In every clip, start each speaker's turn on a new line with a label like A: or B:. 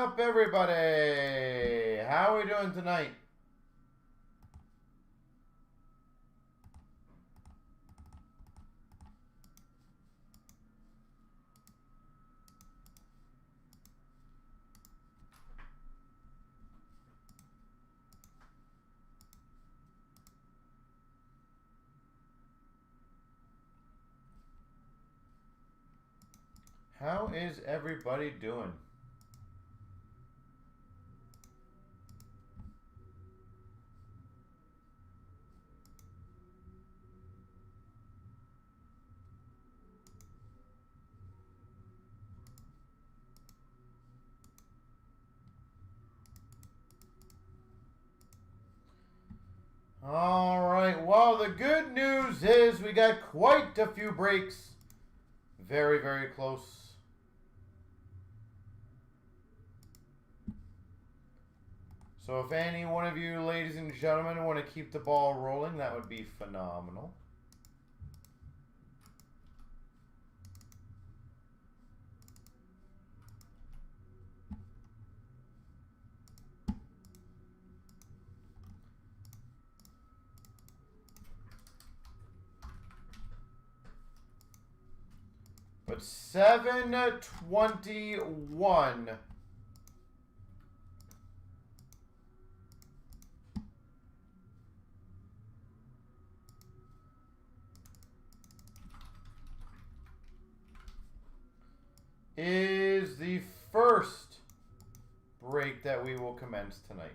A: up, everybody? How are we doing tonight? How is everybody doing? All right, well, the good news is we got quite a few breaks. Very, very close. So if any one of you, ladies and gentlemen, want to keep the ball rolling, that would be phenomenal. But 721 is the first break that we will commence tonight.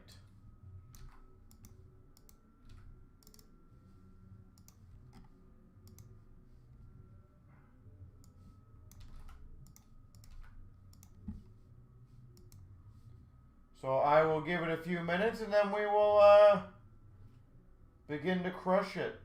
A: So I will give it a few minutes and then we will begin to crush it.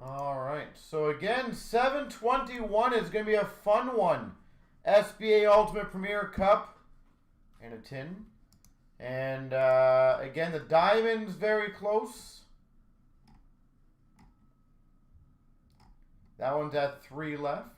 A: All right, so again, 721 is going to be a fun one. SBA Ultimate Premier Cup and a tin. And again, the diamond's very close. That one's at 3 left.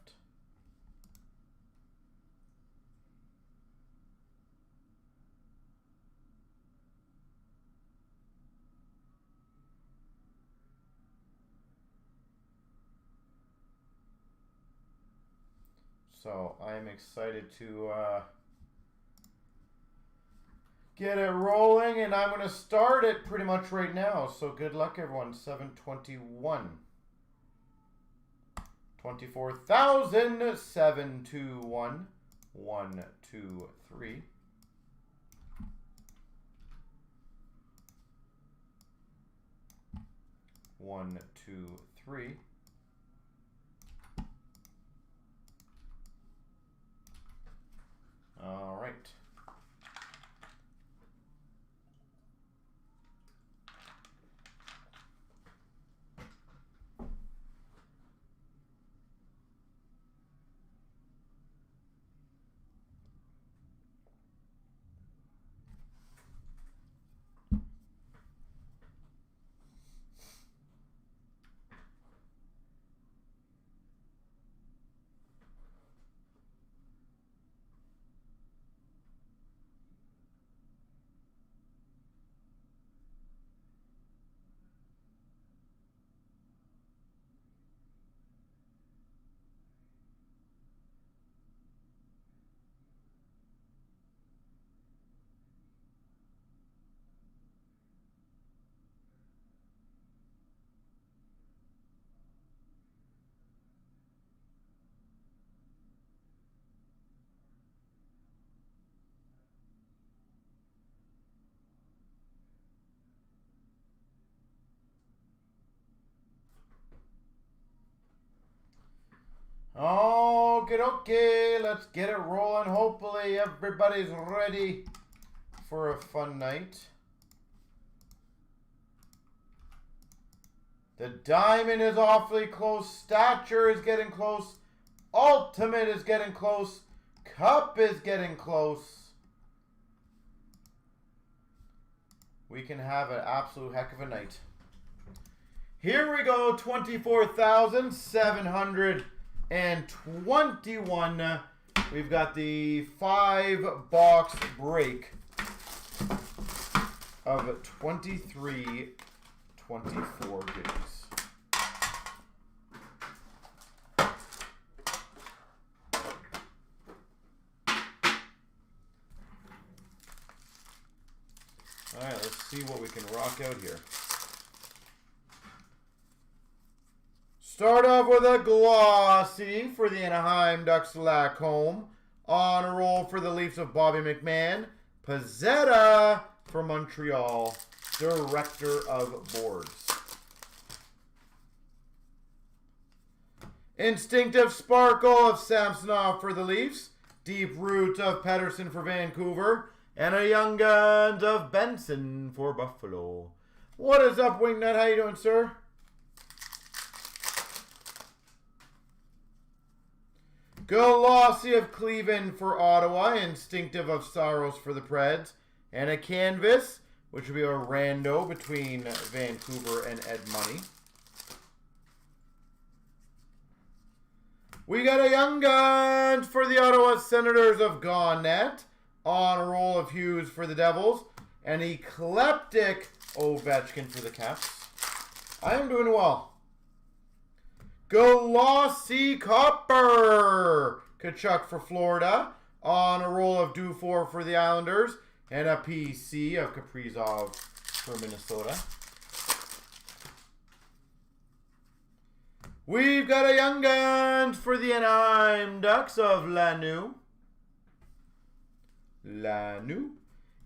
A: So I am excited to get it rolling, and I'm going to start it pretty much right now. So good luck, everyone. 721. 24,000, 721, 1, 2, 3. 1, 2, 3. All right. Okay, let's get it rolling. Hopefully everybody's ready for a fun night. The diamond is awfully close. Stature is getting close. Ultimate is getting close. Cup is getting close. We can have an absolute heck of a night. Here we go, 24,721. We've got the 5-box break of 24 goodies. All right, let's see what we can rock out here. Start off with a glossy for the Anaheim Ducks Lacombe. On a roll for the Leafs of Bobby McMahon. Pizzetta for Montreal, Director of Boards. Instinctive Sparkle of Samsonov for the Leafs. Deep Roots of Pettersson for Vancouver. And a Young Guns of Benson for Buffalo. What is up, Wingnut? How you doing, sir? Glossy of Cleveland for Ottawa. Instinctive of Saros for the Preds. And a canvas, which will be a rando between Vancouver and Ed Money. We got a Young Guns for the Ottawa Senators of Gauntlet. On a roll of Hughes for the Devils. An Eclectic Ovechkin for the Caps. I am doing well. Glossy Copper. Kachuk for Florida. On a roll of Dufour for the Islanders. And a PC of Kaprizov for Minnesota. We've got a Young Guns for the Anaheim Ducks of Lanu.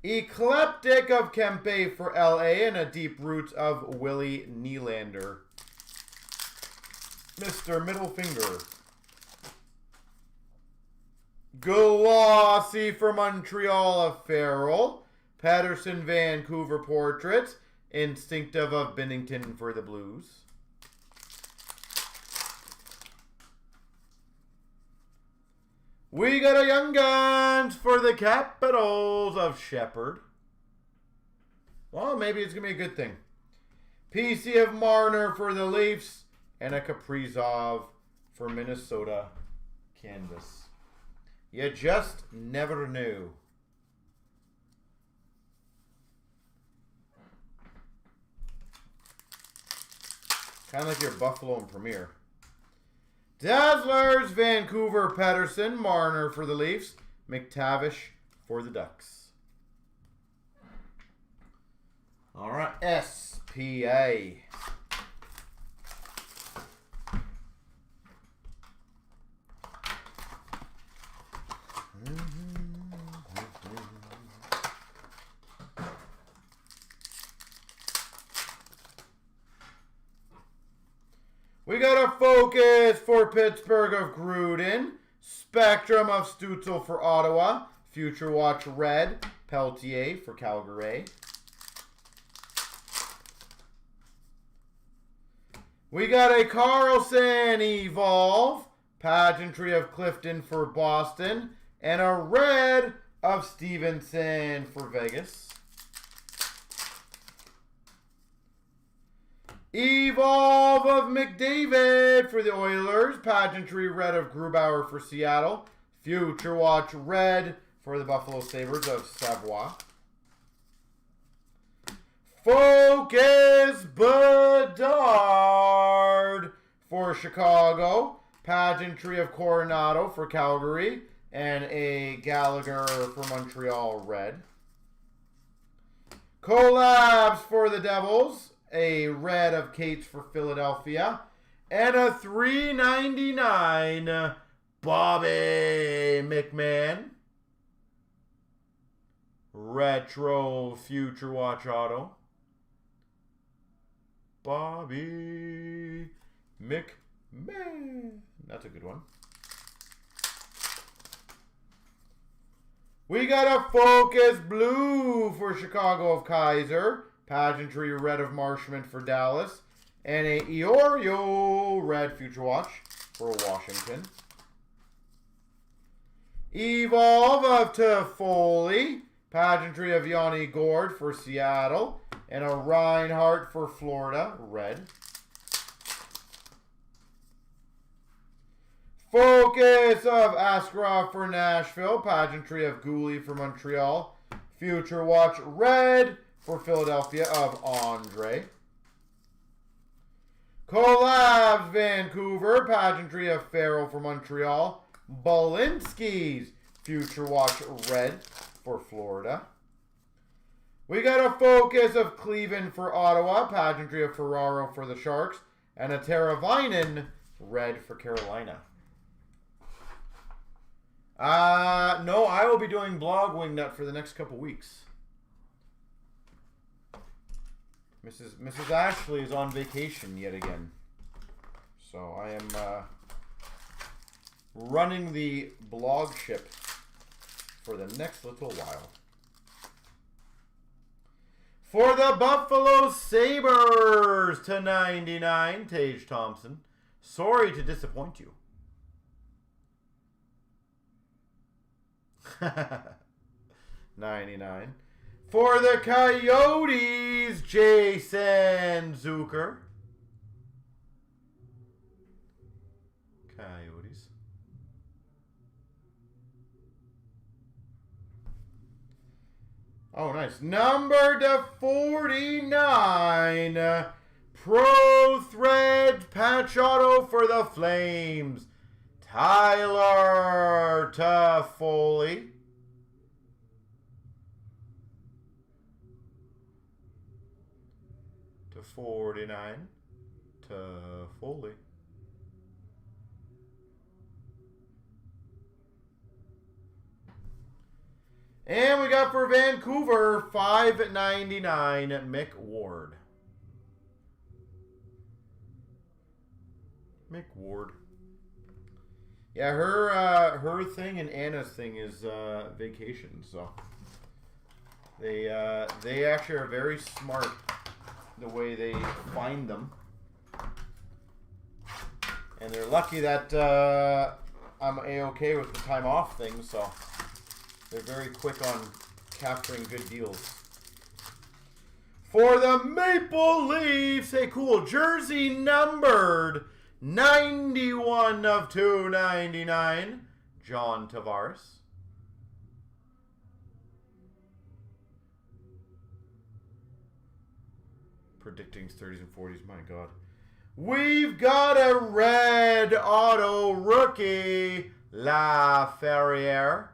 A: Eclectic of Kempe for LA. And a Deep Roots of Willie Nylander. Mr. Middle Finger. Glossy for Montreal of Farrell. Patterson Vancouver Portraits. Instinctive of Binnington for the Blues. We got a Young Guns for the Capitals of Shepherd. Well, maybe it's going to be a good thing. PC of Marner for the Leafs. And a Kaprizov for Minnesota canvas. You just never knew. Kind of like your Buffalo and Premier. Dazzlers, Vancouver, Pettersson, Marner for the Leafs, McTavish for the Ducks. All right, SPA. We got a Focus for Pittsburgh of Gruden. Spectrum of Stutzel for Ottawa. Future Watch Red. Peltier for Calgary. We got a Carlson Evolve. Pageantry of Clifton for Boston. And a red of Stevenson for Vegas. Evolve of McDavid for the Oilers. Pageantry red of Grubauer for Seattle. Future Watch red for the Buffalo Sabres of Savoie. Focus Bedard for Chicago. Pageantry of Coronado for Calgary. And a Gallagher for Montreal red. Collabs for the Devils. A red of Cates for Philadelphia. And a $3.99 Bobby McMahon. Retro Future Watch Auto. Bobby McMahon. That's a good one. We got a Focus Blue for Chicago of Kaiser. Pageantry Red of Marshman for Dallas. And a Iorio Red Future Watch for Washington. Evolve of Toffoli. Pageantry of Yanni Gourde for Seattle. And a Reinhardt for Florida, red. Focus of Askarov for Nashville. Pageantry of Gouli for Montreal. Future Watch, red for Philadelphia of Andre. Collabs Vancouver. Pageantry of Farrell for Montreal. Balinski's Future Watch, red for Florida. We got a Focus of Cleveland for Ottawa. Pageantry of Ferraro for the Sharks. And a Teravainen red for Carolina. No, I will be doing blog Wingnut for the next couple weeks. Mrs. Ashley is on vacation yet again. So I am running the blog ship for the next little while. For the Buffalo Sabres /99, Tage Thompson. Sorry to disappoint you. 99. For the Coyotes, Jason Zucker. Coyotes. Oh, nice. Number /49. Pro Thread Patch Auto for the Flames. Tyler Toffoli. /49. Toffoli. And we got for Vancouver, $5.99, Mick Ward. Mick Ward. Yeah, her thing and Anna's thing is vacation. So they actually are very smart the way they find them, and they're lucky that I'm A-okay with the time off thing. So they're very quick on capturing good deals. For the Maple Leafs, hey, cool jersey numbered 91 /299, John Tavares. Predicting 30s and 40s, my God. We've got a red auto rookie, Laferriere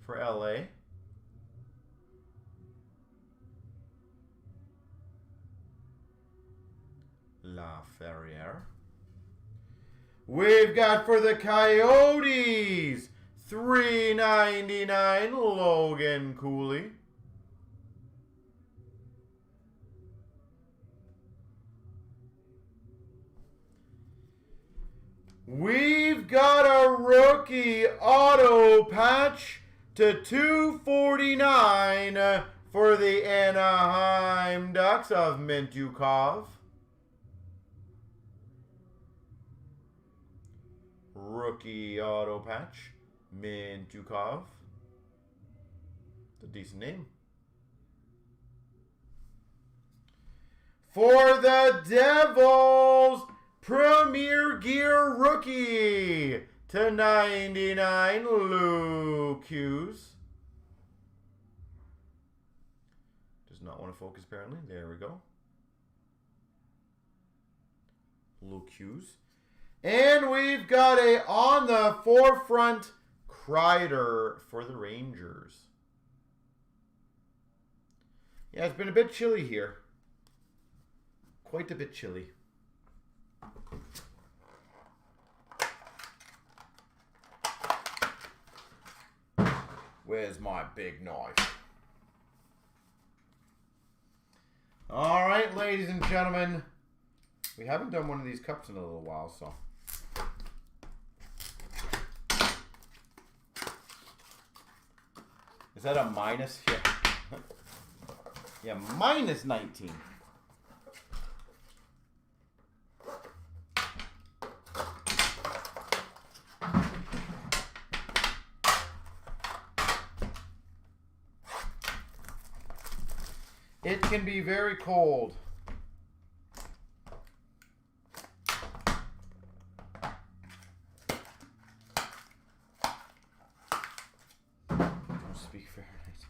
A: for LA. Laferriere. We've got for the Coyotes, $3.99, Logan Cooley. We've got a rookie auto patch /249 for the Anaheim Ducks of Mintyukov. Rookie auto patch, Mintyukov. It's a decent name. For the Devils, Premier Gear rookie /99, Luke Hughes. Does not want to focus apparently. There we go. Luke Hughes. And we've got a on the forefront Kreider for the Rangers. Yeah, it's been a bit chilly here. Quite a bit chilly. Where's my big knife? All right, ladies and gentlemen. We haven't done one of these cups in a little while, so. that a minus? Yeah. Yeah, minus 19. It can be very cold. Don't speak Fahrenheit.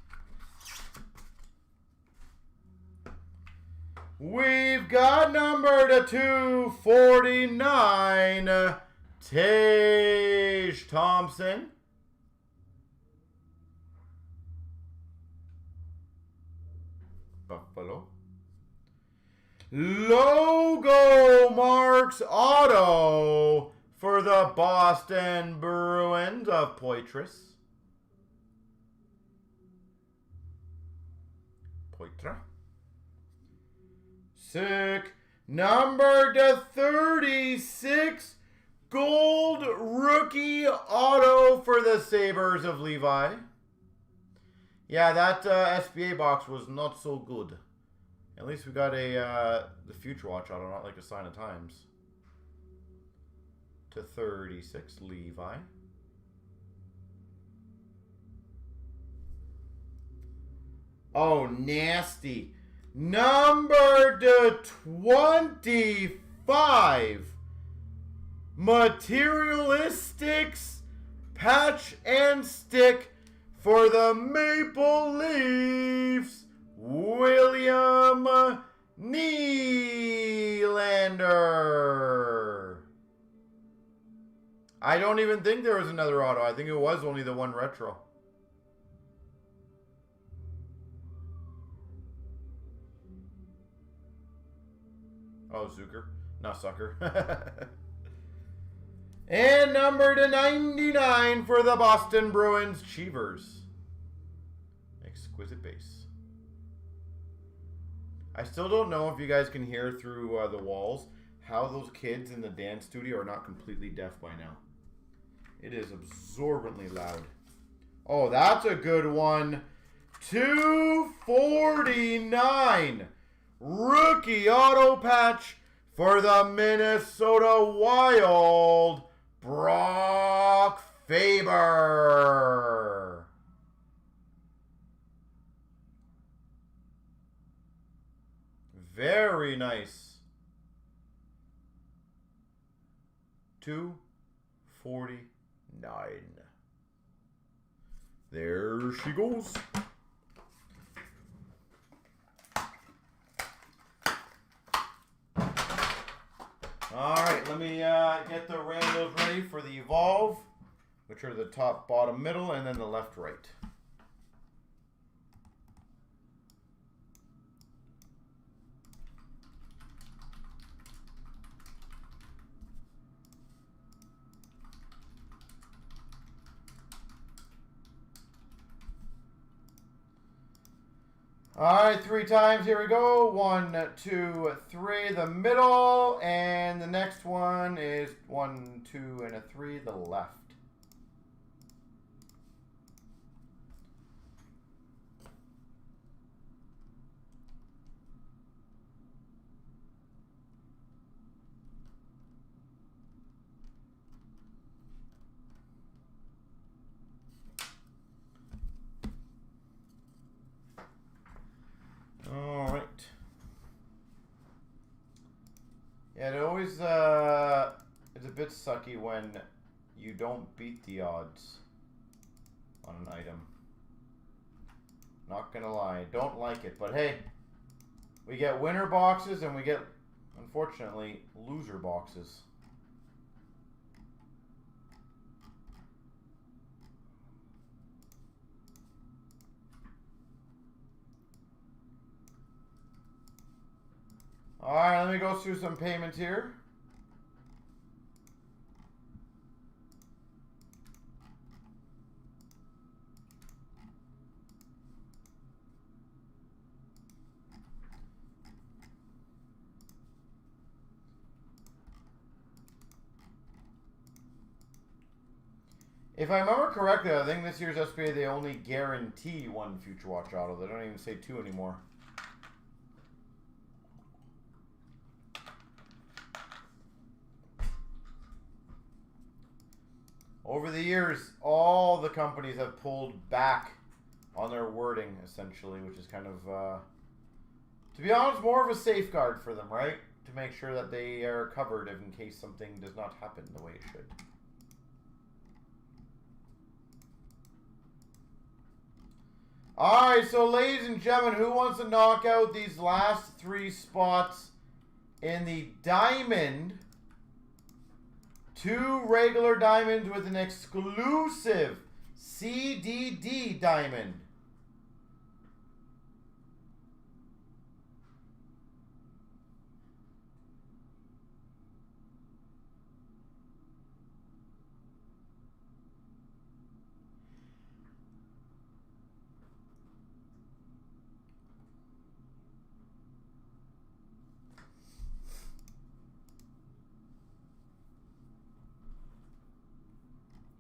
A: We've got number to 249, Tage Thompson. Buffalo. Logo Marks Auto for the Boston Bruins of Poitras. Poitra. Sick. Number to 36, gold rookie auto for the Sabres of Levi. Yeah, that SBA box was not so good. At least we got a the Future Watch auto, not like a Sign of Times. To 36, Levi. Oh, nasty. Number to 25, Materialistics Patch and Stick for the Maple Leafs, William Nylander. I don't even think there was another auto. I think it was only the one retro. Oh, Zucker. Not Sucker. And number to 99 for the Boston Bruins, Cheevers. Exquisite base. I still don't know if you guys can hear through the walls how those kids in the dance studio are not completely deaf by now. It is absorbently loud. Oh, that's a good one. 249. Rookie auto patch for the Minnesota Wild, Brock Faber. Very nice. 249. There she goes. All right, let me get the randos ready for the Evolve, which are the top, bottom, middle, and then the left, right. All right, 3 times. Here we go. 1, 2, 3, the middle. And the next one is 1, 2, and a 3, the left. All right. Yeah, it always is a bit sucky when you don't beat the odds on an item. Not gonna lie, don't like it, but hey, we get winner boxes and we get, unfortunately, loser boxes. All right, let me go through some payments here. If I remember correctly, I think this year's SBA, they only guarantee 1 Future Watch auto. They don't even say 2 anymore. Over the years, all the companies have pulled back on their wording, essentially, which is kind of, to be honest, more of a safeguard for them, right? To make sure that they are covered in case something does not happen the way it should. All right, so ladies and gentlemen, who wants to knock out these last 3 spots in the diamond? 2 regular diamonds with an exclusive CDD diamond.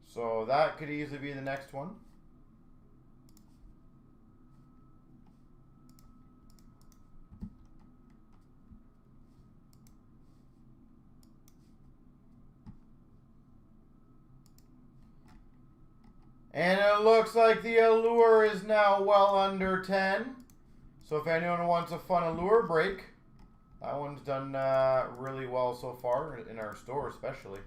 A: So that could easily be the next one. And it looks like the allure is now well under 10. So if anyone wants a fun allure break, that one's done really well so far in our store especially.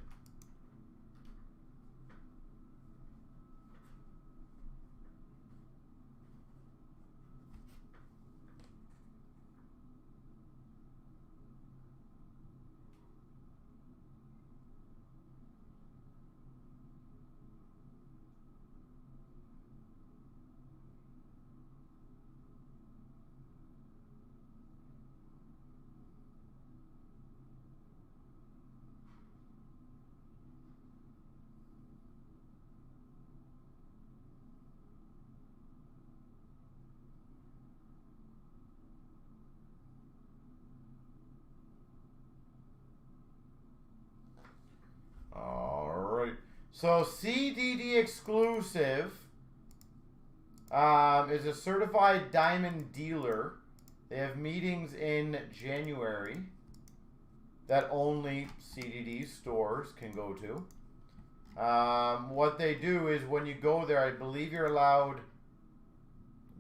A: So CDD exclusive is a certified diamond dealer. They have meetings in January that only CDD stores can go to. What they do is when you go there, I believe you're allowed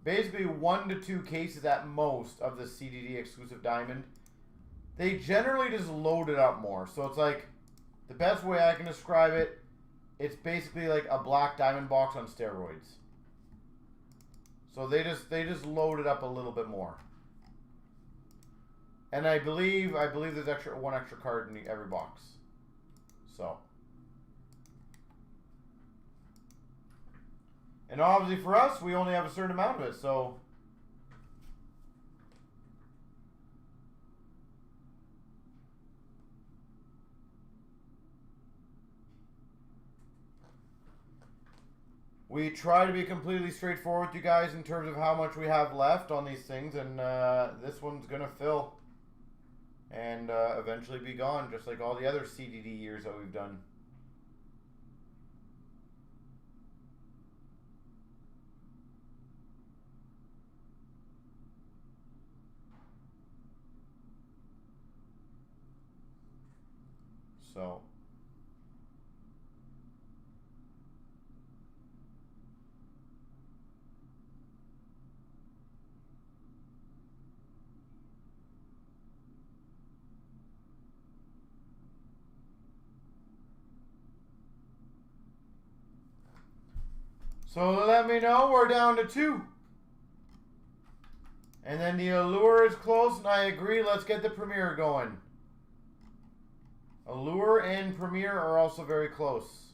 A: basically 1 to 2 cases at most of the CDD exclusive diamond. They generally just load it up more. So it's like, the best way I can describe it, it's basically like a black diamond box on steroids. So they just load it up a little bit more. And I believe there's one extra card in every box. So. And obviously for us, we only have a certain amount of it, so. We try to be completely straightforward with you guys in terms of how much we have left on these things, and this one's going to fill and eventually be gone, just like all the other CDD years that we've done. So. So let me know, we're down to 2. And then the allure is close, and I agree, let's get the Premier going. Allure and Premier are also very close.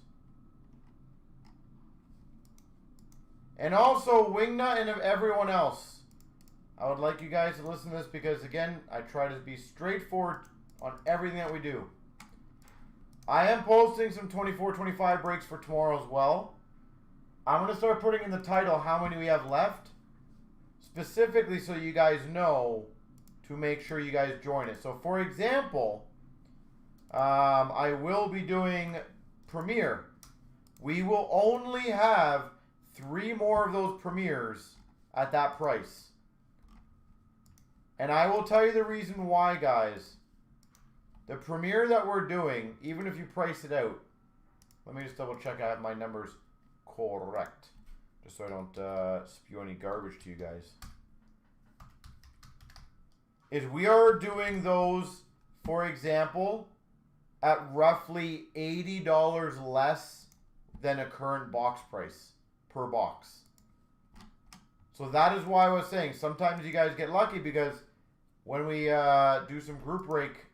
A: And also Wingnut and everyone else. I would like you guys to listen to this because, again, I try to be straightforward on everything that we do. I am posting some 24-25 breaks for tomorrow as well. I'm going to start putting in the title how many we have left, specifically so you guys know to make sure you guys join it. So, for example, I will be doing Premier we will only have 3 more of those premieres at that price. And I will tell you the reason why, guys. The premiere that we're doing, even if you price it out, let me just double check I have my numbers correct, just so I don't spew any garbage to you guys. Is we are doing those, for example, at roughly $80 less than a current box price per box. So that is why I was saying sometimes you guys get lucky, because when we do some group break,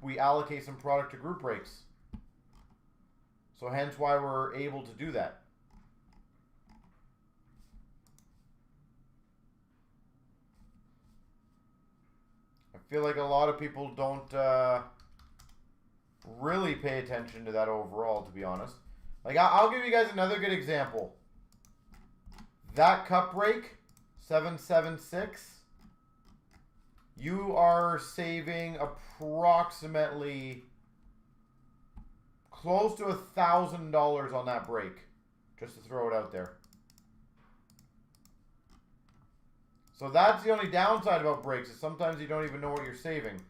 A: we allocate some product to group breaks. So hence why we're able to do that. I feel like a lot of people don't really pay attention to that overall, to be honest. Like, I'll give you guys another good example. That cup break, 776, you are saving approximately close to $1,000 on that break, just to throw it out there. So that's the only downside about breaks, is sometimes you don't even know what you're saving.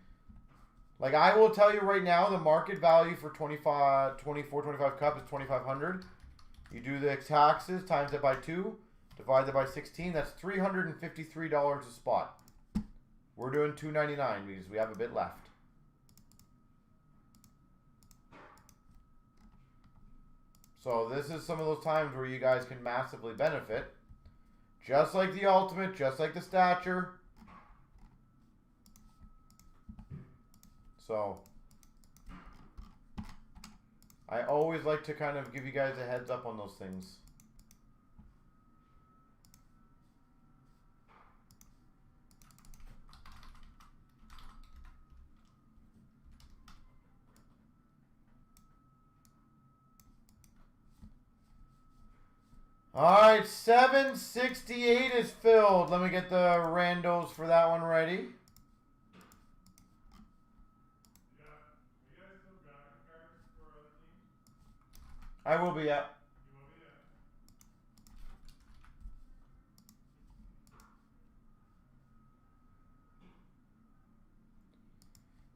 A: Like, I will tell you right now, the market value for 24, 25 cup is $2,500. You do the taxes, times it by 2, divide that by 16, that's $353 a spot. We're doing $299 because we have a bit left. So this is some of those times where you guys can massively benefit. Just like the Ultimate, just like the Stature. So I always like to kind of give you guys a heads up on those things. All right, 768 is filled. Let me get the randos for that one ready.
B: You guys still got cards for other teams?
A: I will be up.
B: You will be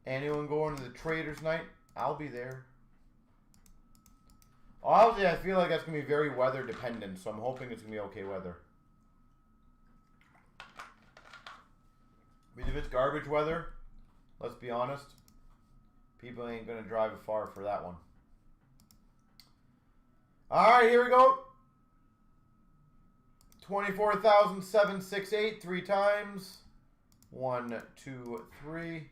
A: Anyone going to the Traders Night? I'll be there. Obviously, I feel like that's going to be very weather dependent, so I'm hoping it's going to be okay weather. But if it's garbage weather, let's be honest, people ain't going to drive far for that one. All right, here we go. 24,768 3 times. 1, 2, 3.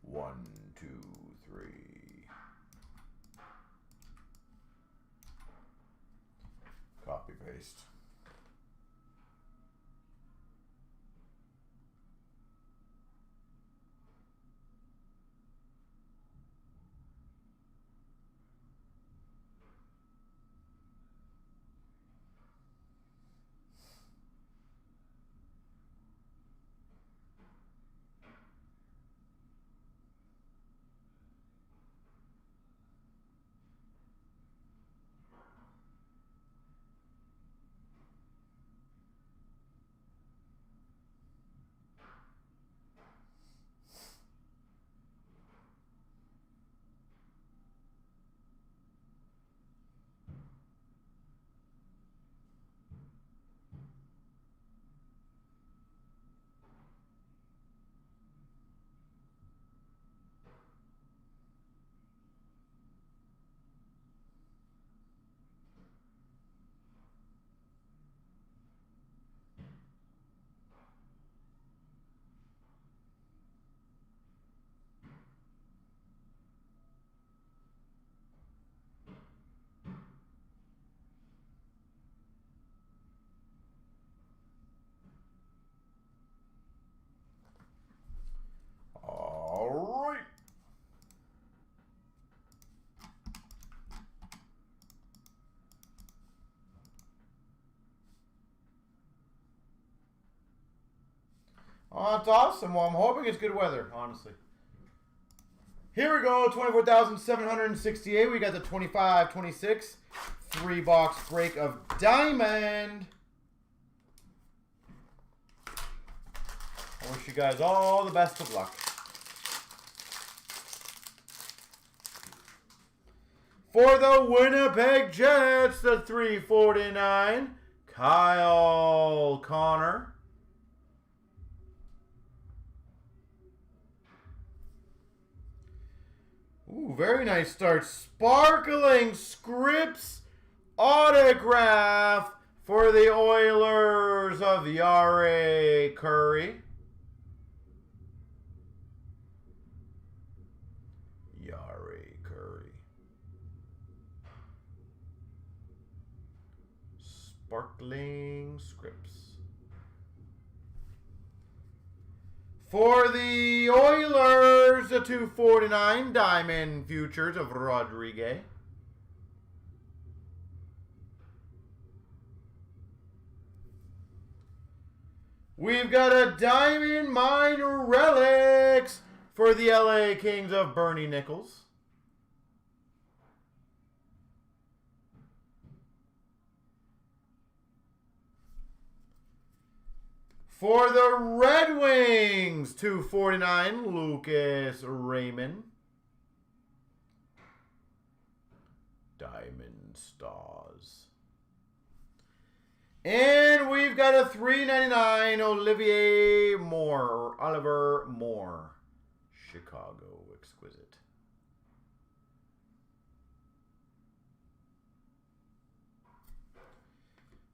A: 1, 2, 3. Copy paste. All right. Oh, it's awesome. Well, I'm hoping it's good weather, honestly. Here we go, 24,768. We got the 25-26 3-box break of Diamond. I wish you guys all the best of luck. For the Winnipeg Jets, the 349, Kyle Connor. Ooh, very nice start. Sparkling Scripps autograph for the Oilers of Yare Curry. Yare Curry. Sparkling Scripps. For the Oilers, the 249 Diamond Futures of Rodriguez. We've got a Diamond Mine Relics for the LA Kings of Bernie Nichols. For the Red Wings, 249, Lucas Raymond. Diamond Stars. And we've got a 399, Oliver Moore. Chicago Exquisite.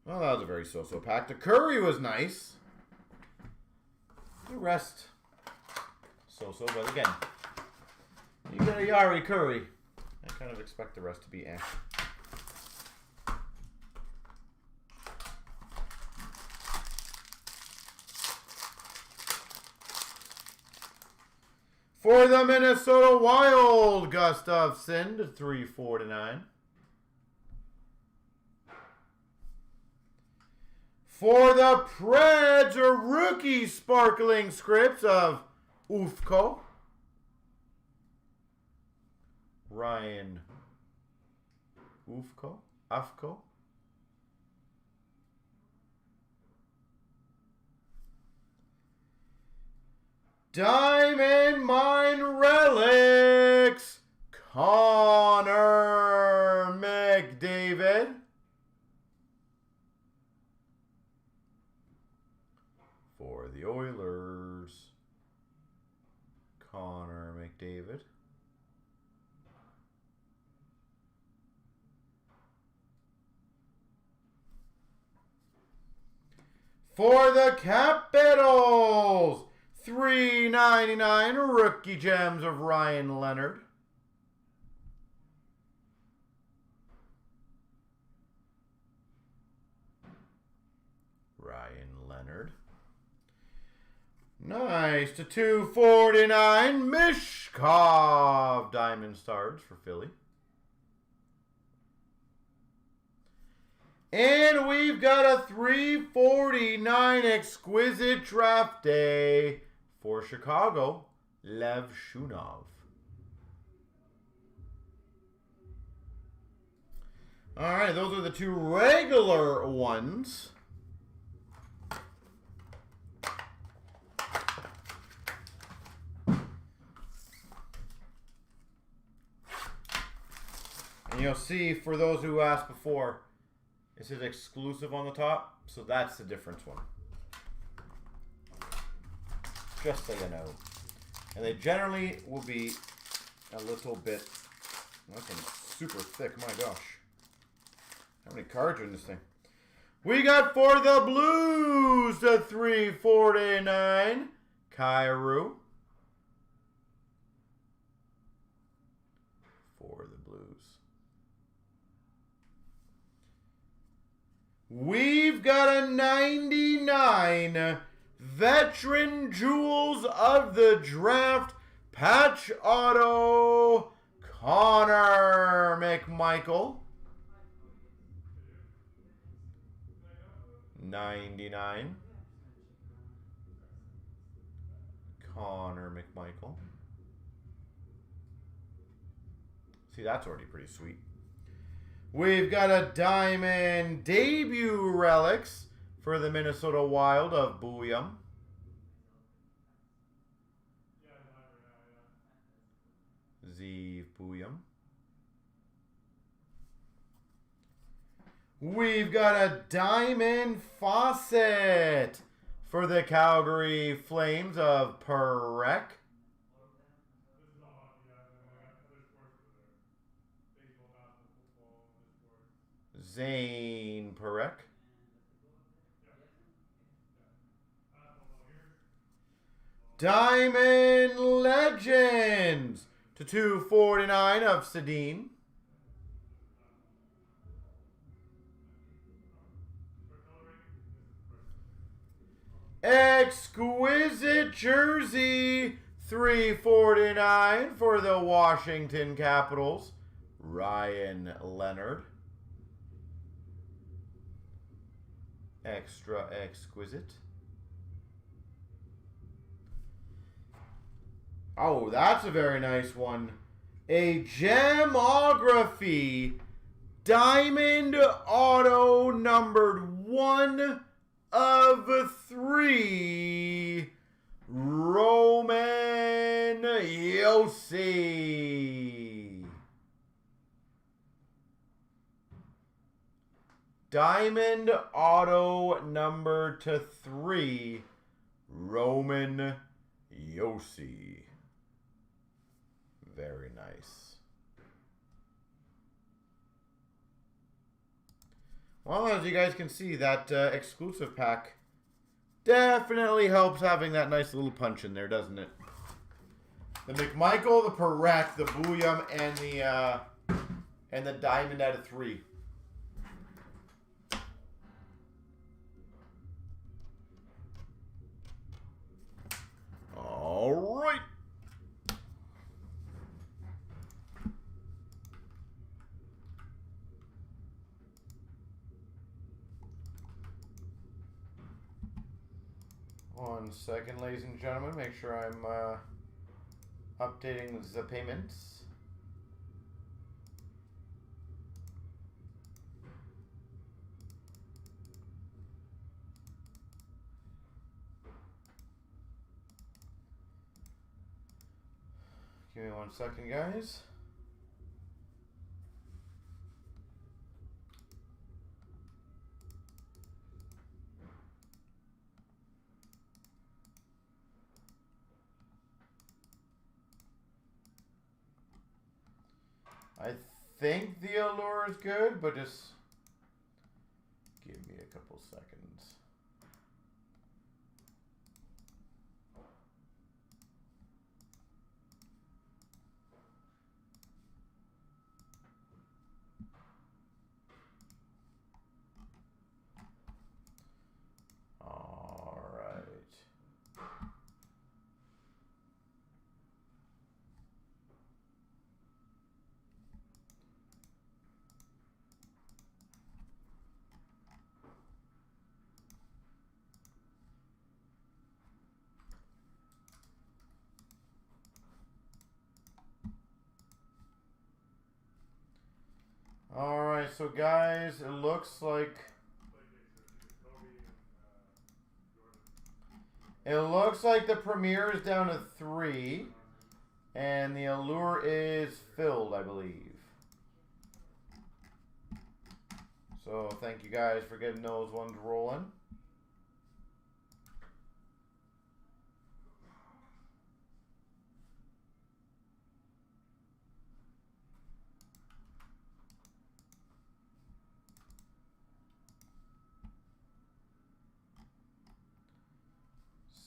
A: Well, that was a very so-so pack. The Curry was nice. The rest, so-so, but again, you got a Yari Curry. I kind of expect the rest to be eh. For the Minnesota Wild, Gustafsson, 349. For the Preds, a rookie sparkling scripts of Ufko. Ryan Ufko. Diamond Mine Relics, Connor McDavid. For the Oilers, Connor McDavid. For the Capitals, $3.99 rookie gems of Ryan Leonard. Nice. To 249, Mishkov Diamond Stars for Philly. And we've got a 349 Exquisite Draft Day for Chicago, Lev Shunov. All right, those are the two regular ones. And you'll see, for those who asked before, it says exclusive on the top, so that's the difference one. Just so you know. And they generally will be a little bit, that's super thick, my gosh. How many cards are in this thing? We got for the Blues, the 349, Kyrou. For the Blues. We've got a 99 Veteran Jewels of the Draft Patch Auto Connor McMichael. 99 Connor McMichael. See, that's already pretty sweet. We've got a diamond debut relics for the Minnesota Wild of Booyam. Zeev Booyam. We've got a diamond faucet for the Calgary Flames of Perek. Zane Perek. Diamond Legends to 249 of Sedin. Exquisite jersey 349 for the Washington Capitals, Ryan Leonard. Extra exquisite. Oh, that's a very nice one. A Gemography Diamond Auto numbered 1 of 3. Roman Josi. Diamond Auto number to 3. Roman Josi. Very nice. Well, as you guys can see, that exclusive pack definitely helps having that nice little punch in there, doesn't it? The McMichael, the Perek, the Booyam, and the Diamond out of 3. All right. One second, ladies and gentlemen. Make sure I'm updating the payments. Give me 1 second, guys. I think the allure is good, but just give me a couple seconds. All right. All right, so guys, it looks like the Premier is down to 3, and the allure is filled, I believe. So thank you guys for getting those ones rolling.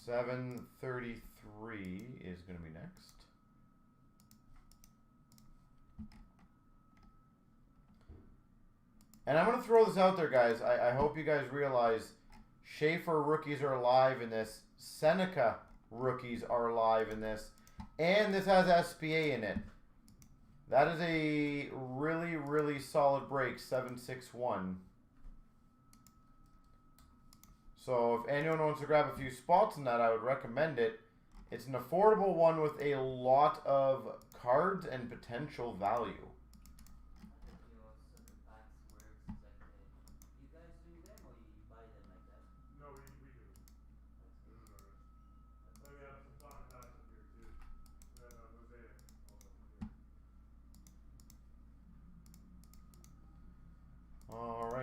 A: $733 is going to be next. And I'm going to throw this out there, guys. I hope you guys realize Schaefer rookies are live in this. Seneca rookies are live in this. And this has SPA in it. That is a really, really solid break, 761. So if anyone wants to grab a few spots in that, I would recommend it. It's an affordable one with a lot of cards and potential value.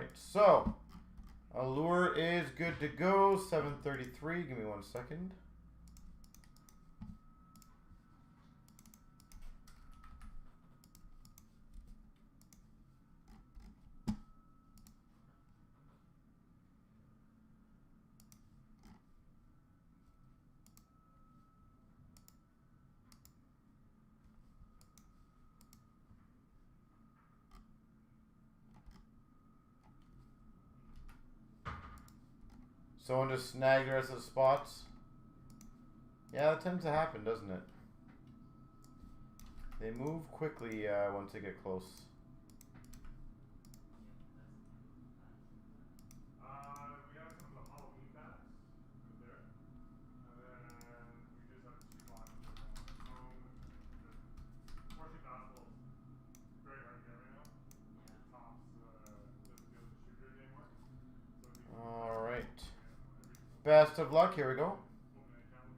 A: right, so Allure is good to go. 733. Give me 1 second. Someone just snagged the rest of the spots. Yeah, that tends to happen, doesn't it? They move quickly once they get close.
B: We got some of the Halloween packs right there. And then we just have 2 boxes of home. Fortunately, basketball is very hard to get right now. Tops doesn't deal with distributors anymore. So
A: All right. Best of luck. Here we go.
B: open an account with them.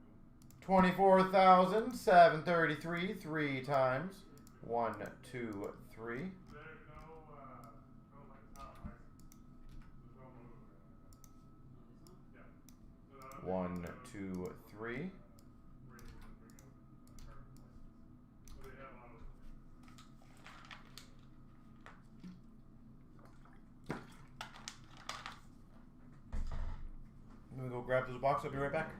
A: 24,733 3 times. 1, 2, 3.
B: There's no it's not a license. There's no logo or anything like that. Yeah. So that
A: 1, 2, 3.
B: we're able to bring out a carbon license. So they have auto.
A: Let me go grab this box. I'll be right back.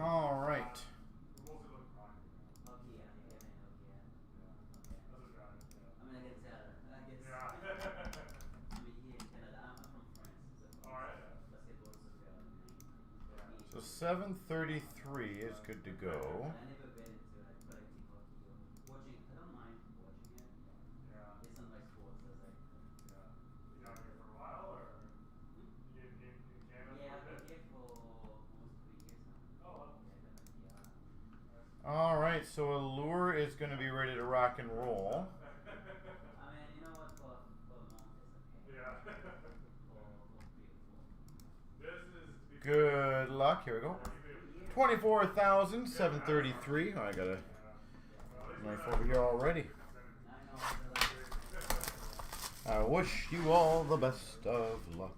A: All right. So 733 is good to go. All right, so Allure is going to be ready to rock and roll. Good luck. Here we go. 24,733. Oh, I got a knife over here already. I wish you all the best of luck.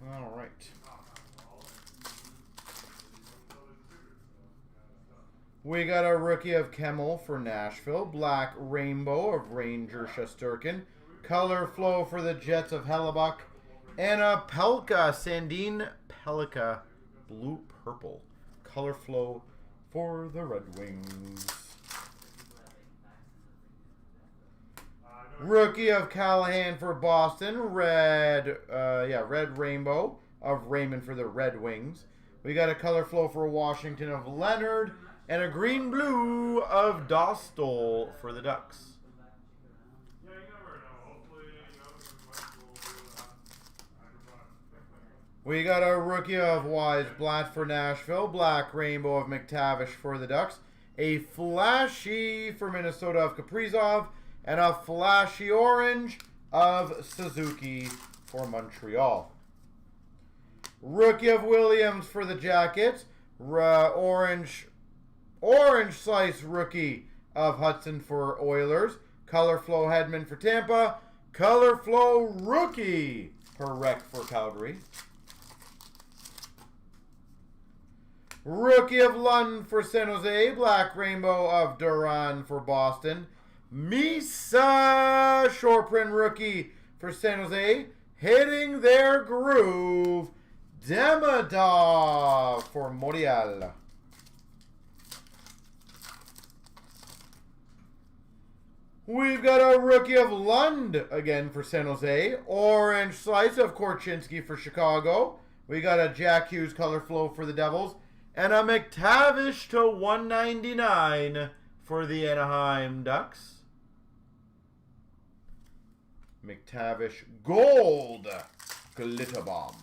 A: All right. We got a rookie of Kemmel for Nashville. Black Rainbow of Ranger Shesterkin. Color Flow for the Jets of Hellebuck. And a Pelka, Sandine Pelka, Blue Purple. Color Flow for the Red Wings. Rookie of Callahan for Boston. Red Rainbow of Raymond for the Red Wings. We got a Color Flow for Washington of Leonard. And a green blue of Dostal for the Ducks.
B: Yeah, you never know. Hopefully,
A: We got a rookie of Weisblatt for Nashville. Black Rainbow of McTavish for the Ducks. A flashy for Minnesota of Kaprizov. And a flashy orange of Suzuki for Montreal. Rookie of Williams for the Jackets. Orange slice rookie of Hudson for Oilers. Color Flow Hedman for Tampa. Color Flow rookie Perec for Calgary. Rookie of Lund for San Jose. Black Rainbow of Duran for Boston. Misa short print rookie for San Jose. Hitting their groove. Demidov for Montreal. We've got a rookie of Lund again for San Jose. Orange slice of Korchinski for Chicago. We got a Jack Hughes Color Flow for the Devils. And a McTavish to 199 for the Anaheim Ducks. McTavish Gold Glitter Bomb.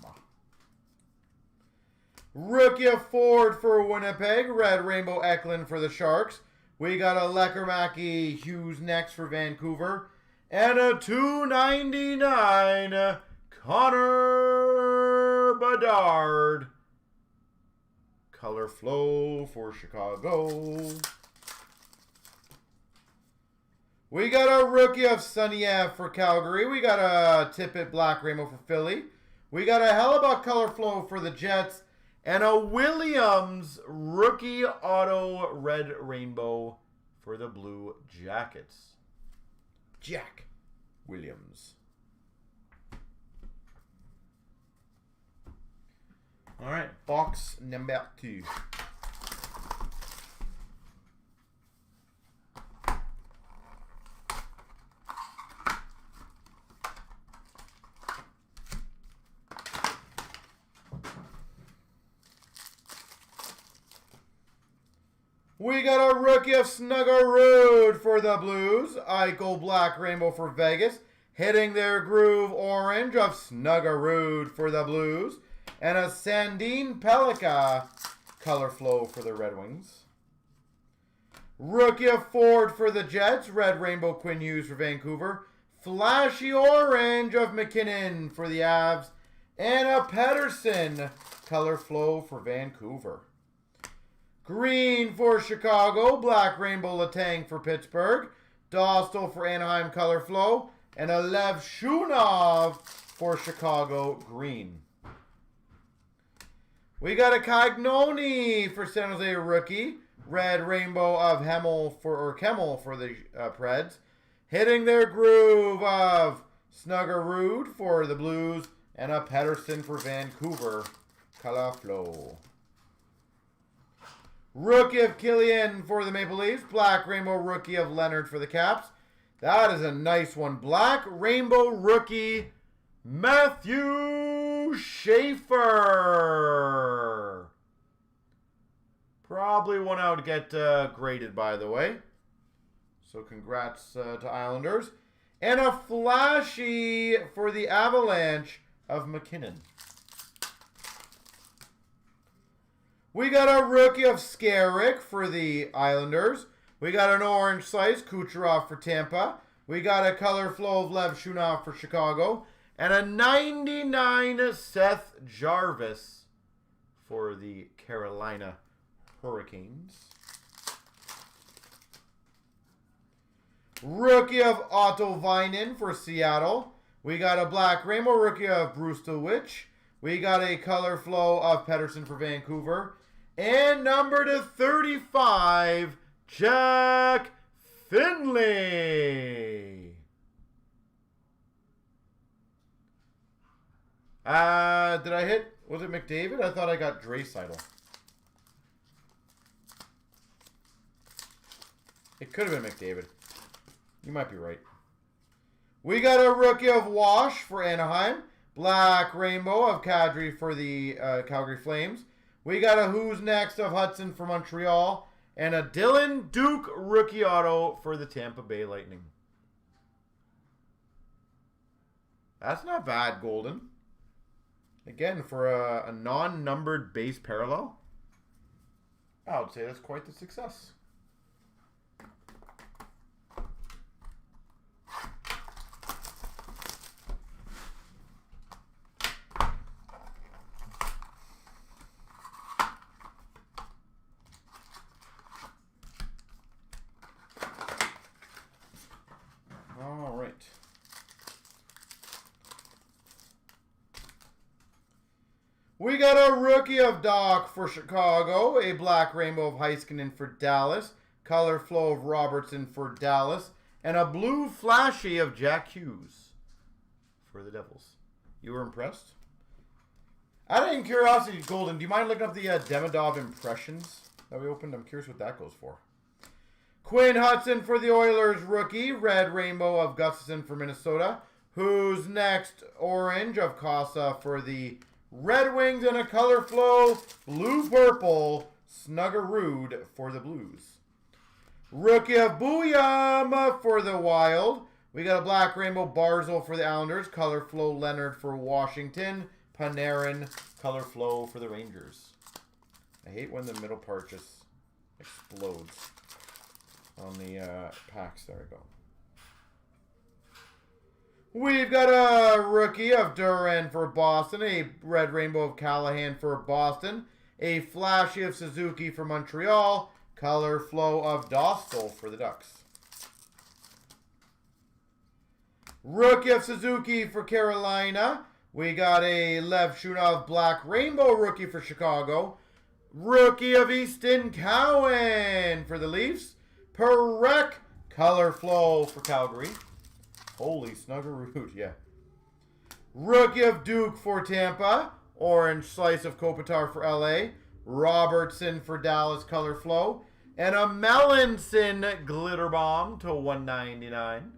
A: Rookie of Ford for Winnipeg. Red Rainbow Eklund for the Sharks. We got a Lecker-Mackey Hughes next for Vancouver. And a $2.99 Connor Bedard. Color Flow for Chicago. We got a rookie of Suniev for Calgary. We got a Tippett Black Rainbow for Philly. We got a Hellebuck Color Flow for the Jets. And a Williams rookie auto red rainbow for the Blue Jackets. Jack Williams. All right, box number 2. We got a rookie of Snuggerud for the Blues. Eichel Black Rainbow for Vegas. Hitting their groove orange of Snuggerud for the Blues. And a Sandine Pelka Color Flow for the Red Wings. Rookie of Ford for the Jets. Red Rainbow Quinn Hughes for Vancouver. Flashy orange of McKinnon for the Avs. And a Pedersen Color Flow for Vancouver. Green for Chicago. Black Rainbow Letang for Pittsburgh. Dostal for Anaheim Color Flow. And a Lev Shunov for Chicago Green. We got a Cagnoni for San Jose rookie. Red Rainbow of Kemmel for the Preds. Hitting their groove of Snuggerud for the Blues. And a Pedersen for Vancouver Color Flow. Rookie of Killian for the Maple Leafs. Black Rainbow rookie of Leonard for the Caps. That is a nice one. Black Rainbow rookie Matthew Schaefer. Probably one I would get graded, by the way. So congrats to Islanders. And a flashy for the Avalanche of McKinnon. We got a rookie of Skarek for the Islanders. We got an orange slice, Kucherov for Tampa. We got a Color Flow of Lev Shunov for Chicago. And a 99 Seth Jarvis for the Carolina Hurricanes. Rookie of Otto Vinen for Seattle. We got a Black Rainbow rookie of Bruce DeWitch. We got a Color Flow of Pedersen for Vancouver. And number to 35, Jack Finley. Did I hit? Was it McDavid? I thought I got Draisaitl. It could have been McDavid. You might be right. We got a rookie of Wash for Anaheim. Black Rainbow of Kadri for the Calgary Flames. We got a Who's Next of Hudson for Montreal. And a Dylan Duke rookie auto for the Tampa Bay Lightning. That's not bad, Golden. Again, for a non-numbered base parallel, I would say that's quite the success. All right. We got a rookie of Doc for Chicago, a black rainbow of Heiskanen for Dallas, color flow of Robertson for Dallas, and a blue flashy of Jack Hughes for the Devils. You were impressed? Out of curiosity, Golden, do you mind looking up the Demidov impressions that we opened? I'm curious what that goes for. Quinn Hudson for the Oilers rookie, red rainbow of Gustafson for Minnesota. Who's next? Orange of Casa for the Red Wings, and a color flow blue-purple Snuggerud for the Blues. Rookie of Booyam for the Wild. We got a black rainbow Barzal for the Islanders. Color flow Leonard for Washington. Panarin, color flow for the Rangers. I hate when the middle part just explodes on the packs. There we go. We've got a rookie of Duran for Boston, a red rainbow of Callahan for Boston, a flashy of Suzuki for Montreal, color flow of Dostal for the Ducks. Rookie of Suzuki for Carolina. We got a Lev Shunov black rainbow rookie for Chicago. Rookie of Easton Cowan for the Leafs. Perek color flow for Calgary. Holy Snuggerud, yeah. Rookie of Duke for Tampa. Orange slice of Kopitar for LA. Robertson for Dallas color flow. And a Melanson glitter bomb to 199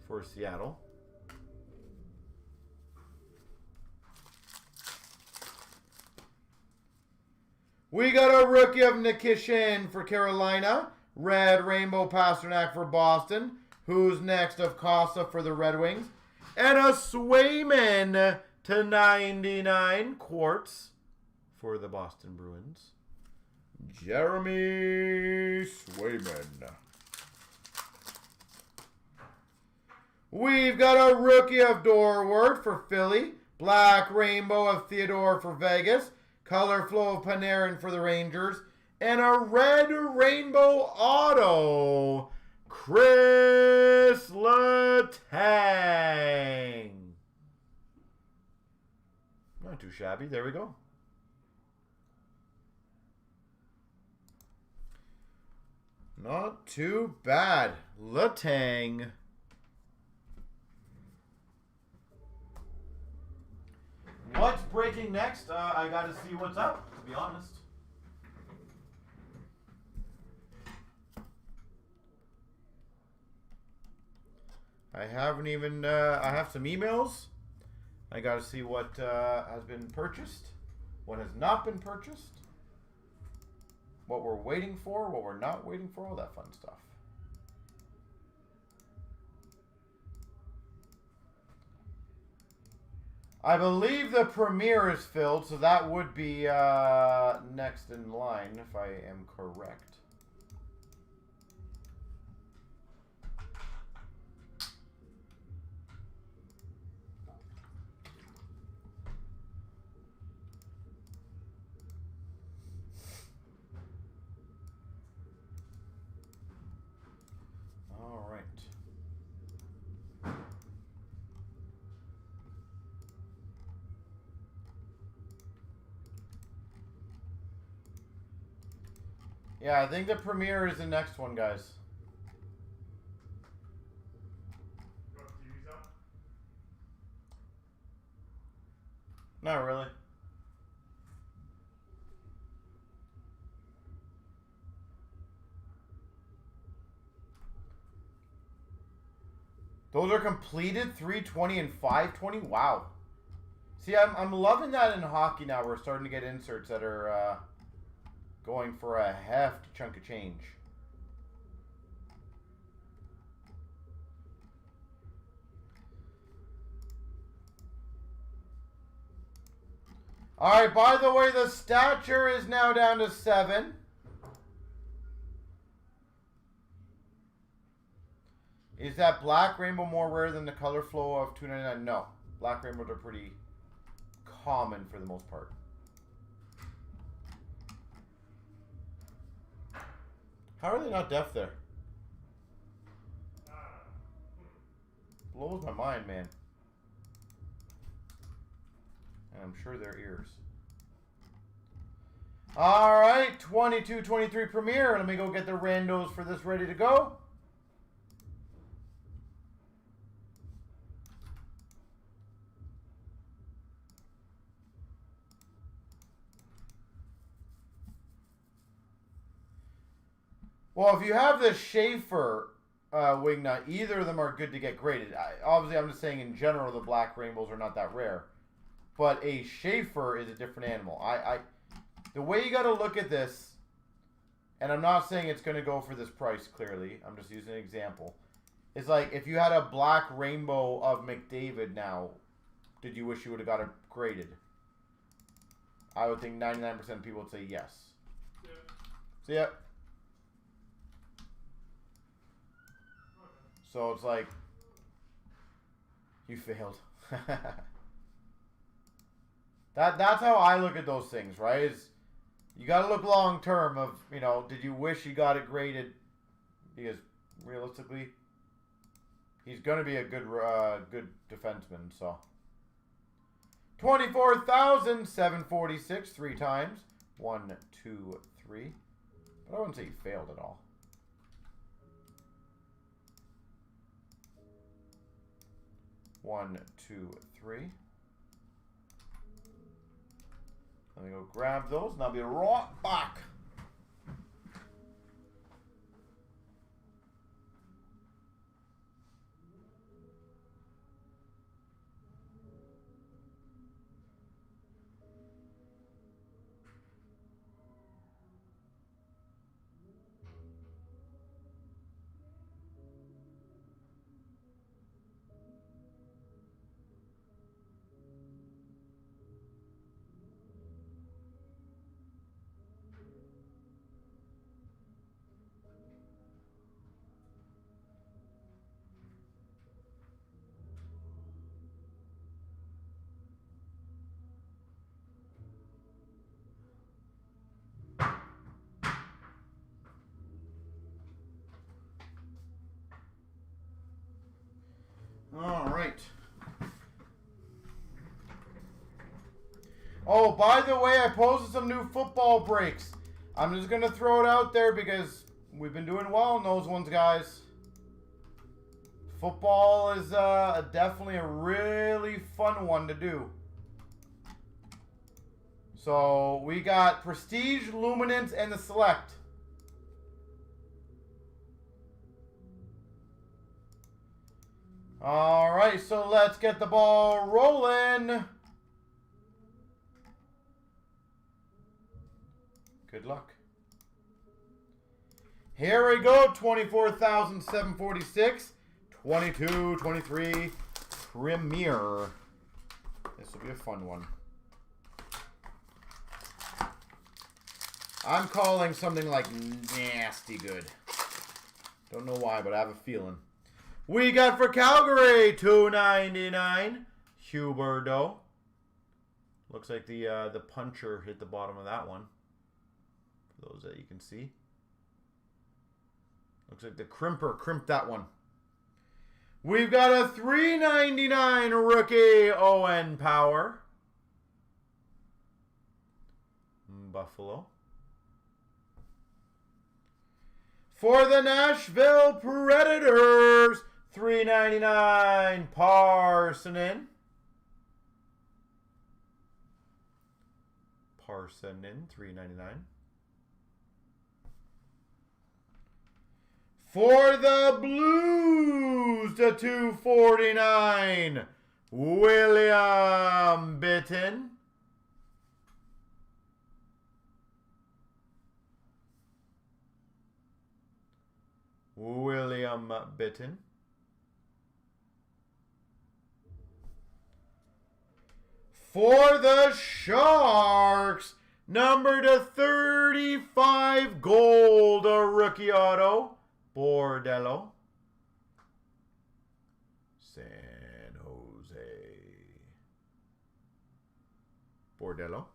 A: for Seattle. We got a rookie of Nikishin for Carolina. Red rainbow Pasternak for Boston. Who's next of Casa for the Red Wings. And a Swayman to 99 quartz for the Boston Bruins. Jeremy Swayman. We've got a rookie of Dorward for Philly. Black rainbow of Theodore for Vegas. Color flow of Panarin for the Rangers. And a red rainbow auto, Chris Letang. Not too shabby. There we go. Not too bad. Letang. What's breaking next? I got to see what's up, to be honest. I haven't even, I have some emails. I got to see what has been purchased, what has not been purchased, what we're waiting for, what we're not waiting for, all that fun stuff. I believe the premiere is filled, so that would be next in line, if I am correct. All right. Yeah, I think the premiere is the next one, guys.
B: Got the TVs up?
A: Not really. Those are completed 320 and 520. Wow. See, I'm loving that in hockey now. We're starting to get inserts that are going for a hefty chunk of change. All right, by the way, the stature is now down to 7. Is that black rainbow more rare than the color flow of 299? No. Black rainbows are pretty common for the most part. How are they not deaf there? Blows my mind, man. And I'm sure their ears. All right, 22-23 Premier. Let me go get the randos for this ready to go. Well, if you have the Schaefer wingnut, either of them are good to get graded. Obviously, I'm just saying in general the black rainbows are not that rare. But a Schaefer is a different animal. The way you got to look at this, and I'm not saying it's going to go for this price, clearly. I'm just using an example. It's like if you had a black rainbow of McDavid now, did you wish you would have got it graded? I would think 99% of people would say yes.
B: Yeah.
A: So, yeah. So it's like, you failed. That's how I look at those things, right? Is you got to look long term of, you know, did you wish you got it graded? Because realistically, he's going to be a good good defenseman. So 24,746 3 times. 1, 2, 3. But I wouldn't say he failed at all. One, 2, 3. Let me go grab those, and I'll be right back. All right. Oh, by the way, I posted some new football breaks. I'm just going to throw it out there because we've been doing well in those ones, guys. Football is definitely a really fun one to do. So we got Prestige, Luminance, and the Select. All right, so let's get the ball rolling. Good luck. Here we go, 24,746, 22-23 Premier. This will be a fun one. I'm calling something like nasty good. Don't know why, but I have a feeling. We got for Calgary, $2.99, Huberdeau. Looks like the puncher hit the bottom of that one. For those that you can see. Looks like the crimper crimped that one. We've got a $3.99 rookie Owen Power. Buffalo. For the Nashville Predators, $3.99, Parsonen. Parsonen, $3.99. For the Blues, to $2.49, William Bitton. William Bitton. For the Sharks, number to 35, gold, a rookie auto, Bordello. San Jose. Bordello.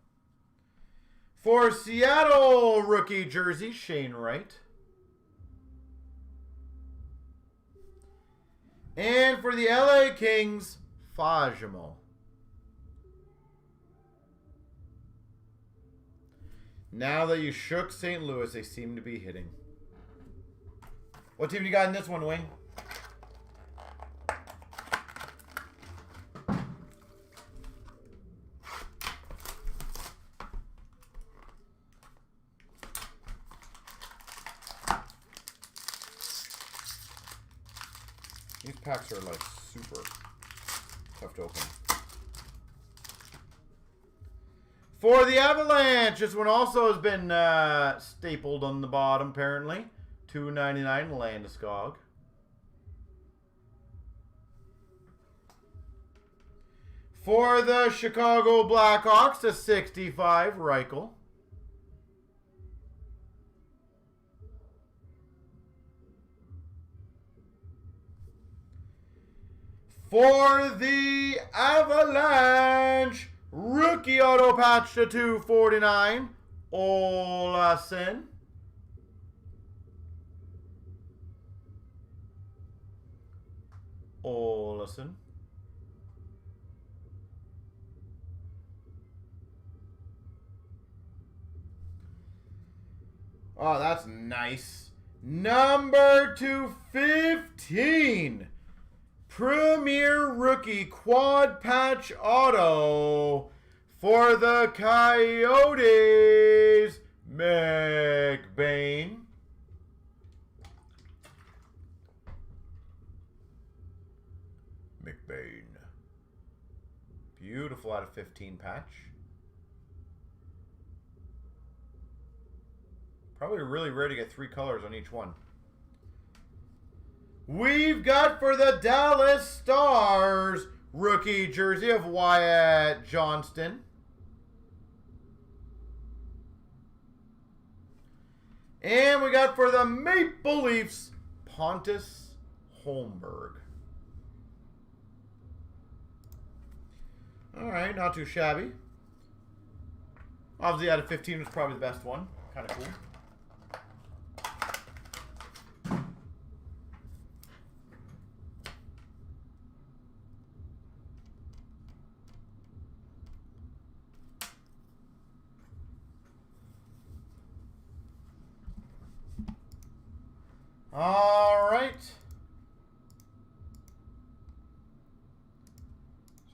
A: For Seattle, rookie jersey, Shane Wright. And for the LA Kings, Fajimo. Now that you shook St. Louis, they seem to be hitting. What team you got in this one, Wing? These packs are like super tough to open. For the Avalanche, this one also has been stapled on the bottom, apparently. $2.99, Landeskog. For the Chicago Blackhawks, to 65, Reichel. For the Avalanche, rookie auto patch to 249, Olason. Olason. Oh, that's nice. Number 215. Premier Rookie Quad Patch Auto for the Coyotes, McBain. McBain. Beautiful out of 15 patch. Probably really rare to get 3 colors on each one. We've got for the Dallas Stars, rookie jersey of Wyatt Johnston. And we got for the Maple Leafs, Pontus Holmberg. All right, not too shabby. Obviously, out of 15 was probably the best one. Kind of cool. All right.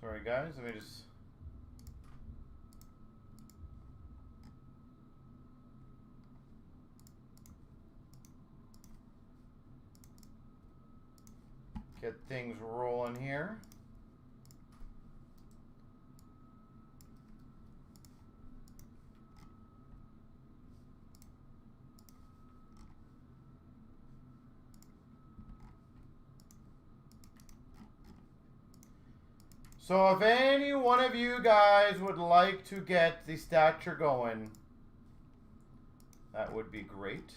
A: Sorry, guys. Let me just... get things rolling here. So if any one of you guys would like to get the stature going, that would be great.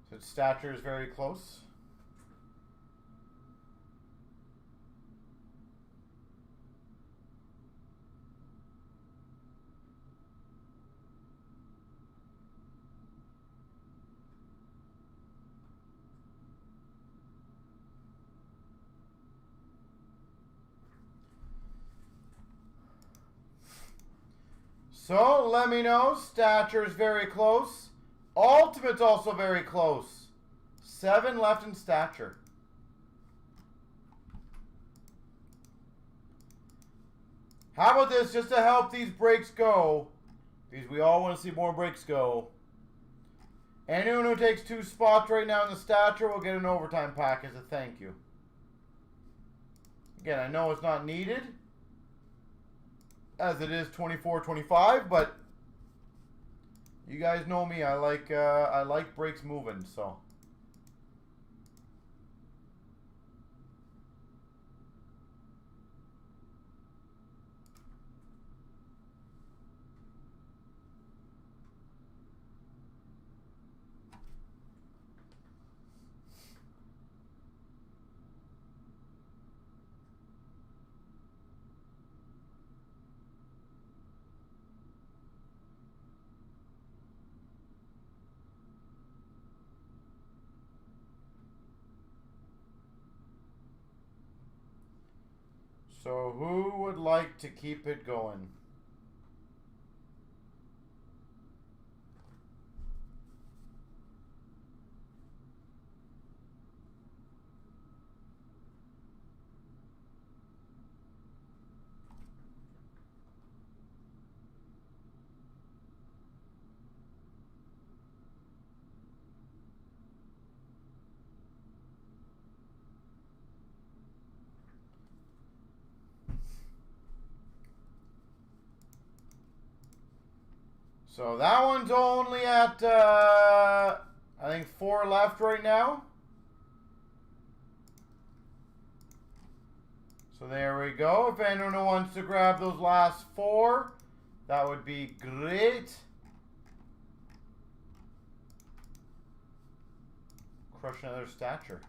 A: So stature is very close. So let me know. Stature is very close. Ultimate's also very close. 7 left in stature. How about this, just to help these breaks go, because we all want to see more breaks go. Anyone who takes 2 spots right now in the stature will get an overtime pack as a thank you. Again, I know it's not needed, as it is 24-25, but you guys know me. I like breaks moving, so. So who would like to keep it going? So that one's only at, I think 4 left right now. So there we go. If anyone wants to grab those last 4, that would be great. Crush another stature.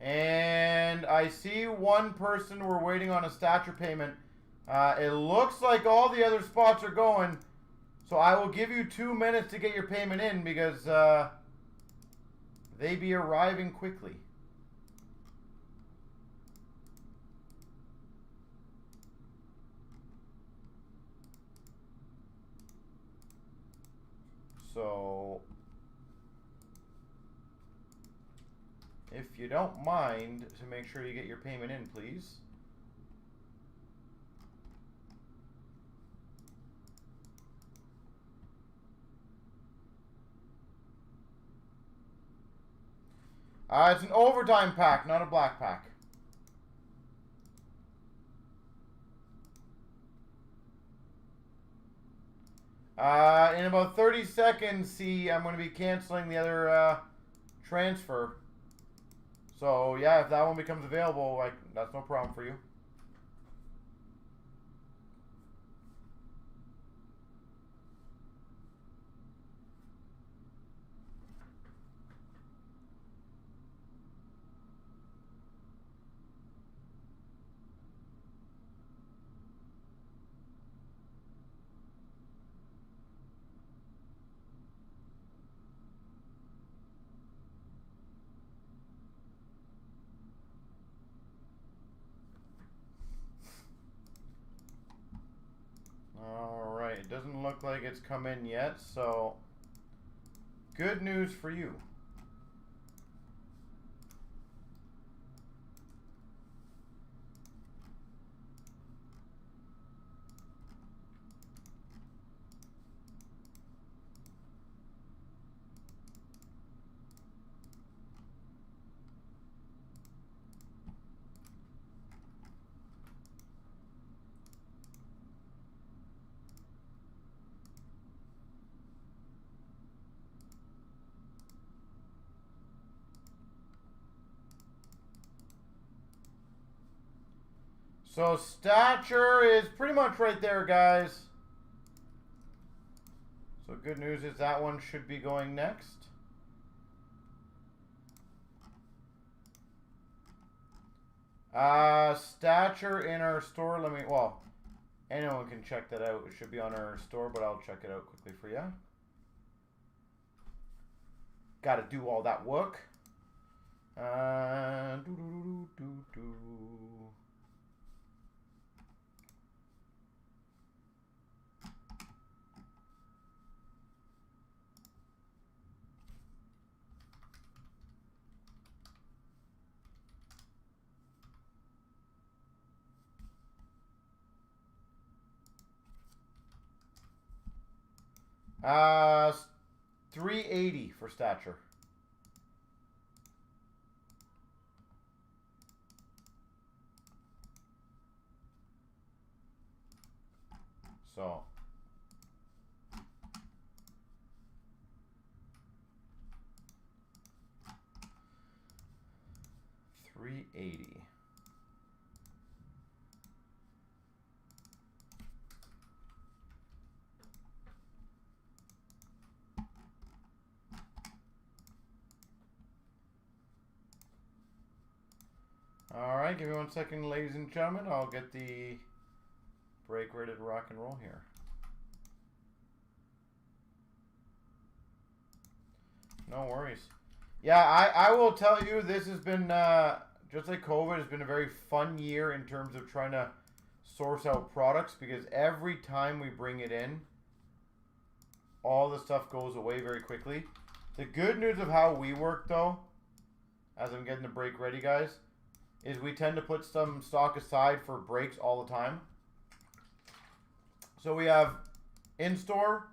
A: And I see one person we're waiting on a stature payment. It looks like all the other spots are going. So I will give you 2 minutes to get your payment in because they be arriving quickly. So if you don't mind, to make sure you get your payment in, please. It's an overtime pack, not a black pack. In about 30 seconds, see, I'm going to be canceling the other transfer. So, yeah, if that one becomes available, like, that's no problem for you. Alright, it doesn't look like it's come in yet, so good news for you. So stature is pretty much right there, guys. So good news is that one should be going next. Stature in our store. Let me, well, anyone can check that out. It should be on our store, but I'll check it out quickly for you. got to do all that work. Uh, 380 for stature. So 380. All right, give me 1 second, ladies and gentlemen. I'll get the break ready to rock and roll here. No worries. Yeah, I will tell you, this has been, just like COVID, has been a very fun year in terms of trying to source out products, because every time we bring it in, all the stuff goes away very quickly. The good news of how we work, though, as I'm getting the break ready, guys, is we tend to put some stock aside for breaks all the time. So we have in-store,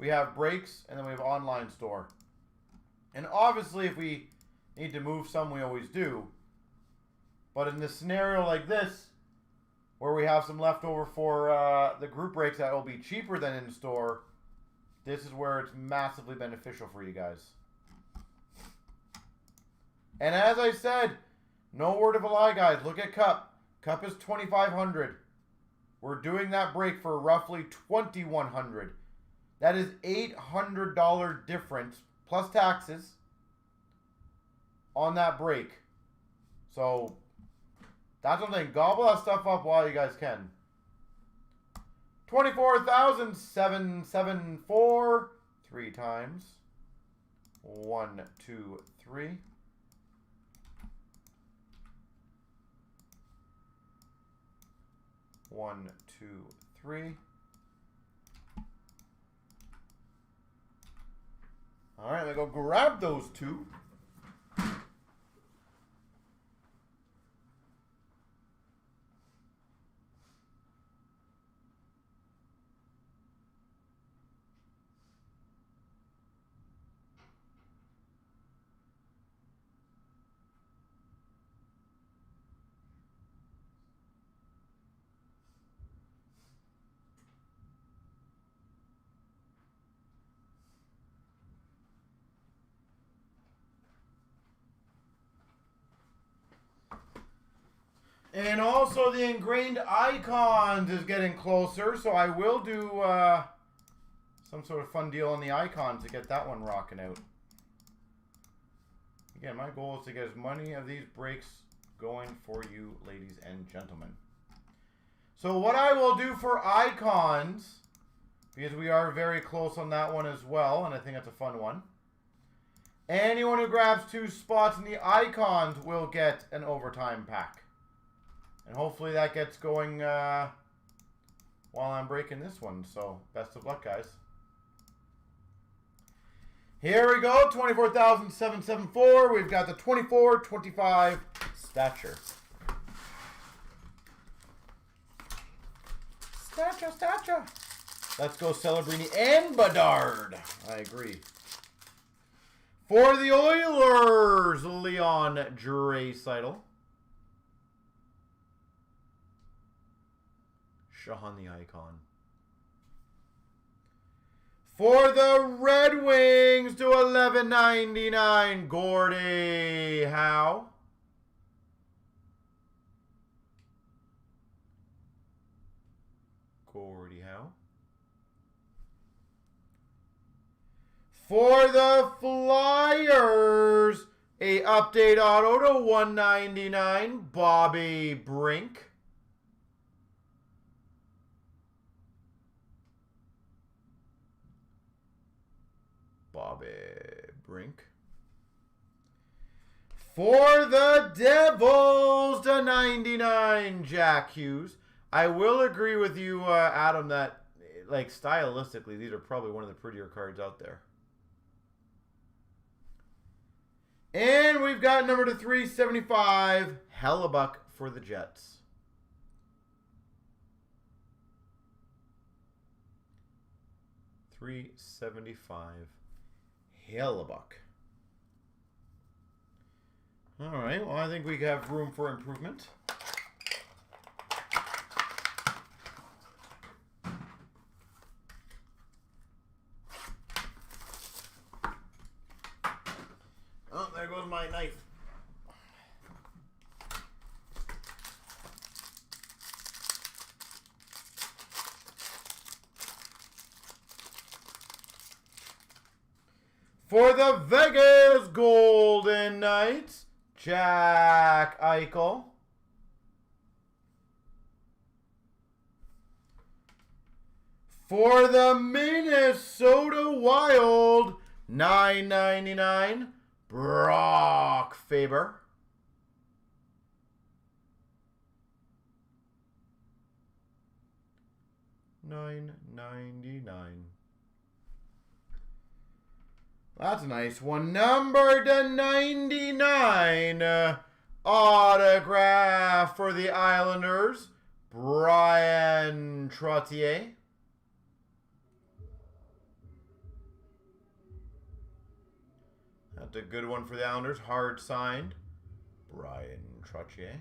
A: we have breaks, and then we have online store. And obviously, if we need to move some, we always do. But in this scenario like this, where we have some leftover for the group breaks that will be cheaper than in-store, this is where it's massively beneficial for you guys. And as I said, no word of a lie, guys. Look at Cup. Cup is $2,500. We're doing that break for roughly $2,100. That is $800 difference plus taxes on that break. So that's what I'm saying. Gobble that stuff up while you guys can. 24,774 3 times. 1, 2, 3. 1, 2, 3. All right, let me go grab those two. And also the ingrained icons is getting closer, so I will do some sort of fun deal on the icons to get that one rocking out. Again, my goal is to get as many of these breaks going for you, ladies and gentlemen. So what I will do for icons, because we are very close on that one as well, and I think that's a fun one. Anyone who grabs 2 spots in the icons will get an overtime pack. And hopefully that gets going while I'm breaking this one. So, best of luck, guys. Here we go. 24,774. We've got the 24-25 stature. Stature. Let's go Celebrini and Bedard. I agree. For the Oilers, Leon Draisaitl. Shahan the icon. For the Red Wings to 11.99, Gordie Howe. For the Flyers, a update auto to 199, Bobby Brink. Bobby Brink. For the Devils to 99, Jack Hughes. I will agree with you, Adam, that like stylistically, these are probably one of the prettier cards out there. And we've got number to 375, Hellebuck for the Jets. $375, Hellebuck. All right, well, I think we have room for improvement. Oh, there goes my knife. For the Vegas Golden Knights, Jack Eichel. For the Minnesota Wild, $9.99, Brock Faber. $9.99. That's a nice one. Number to 99. Autograph for the Islanders, Brian Trottier. That's a good one for the Islanders. Hard signed, Brian Trottier.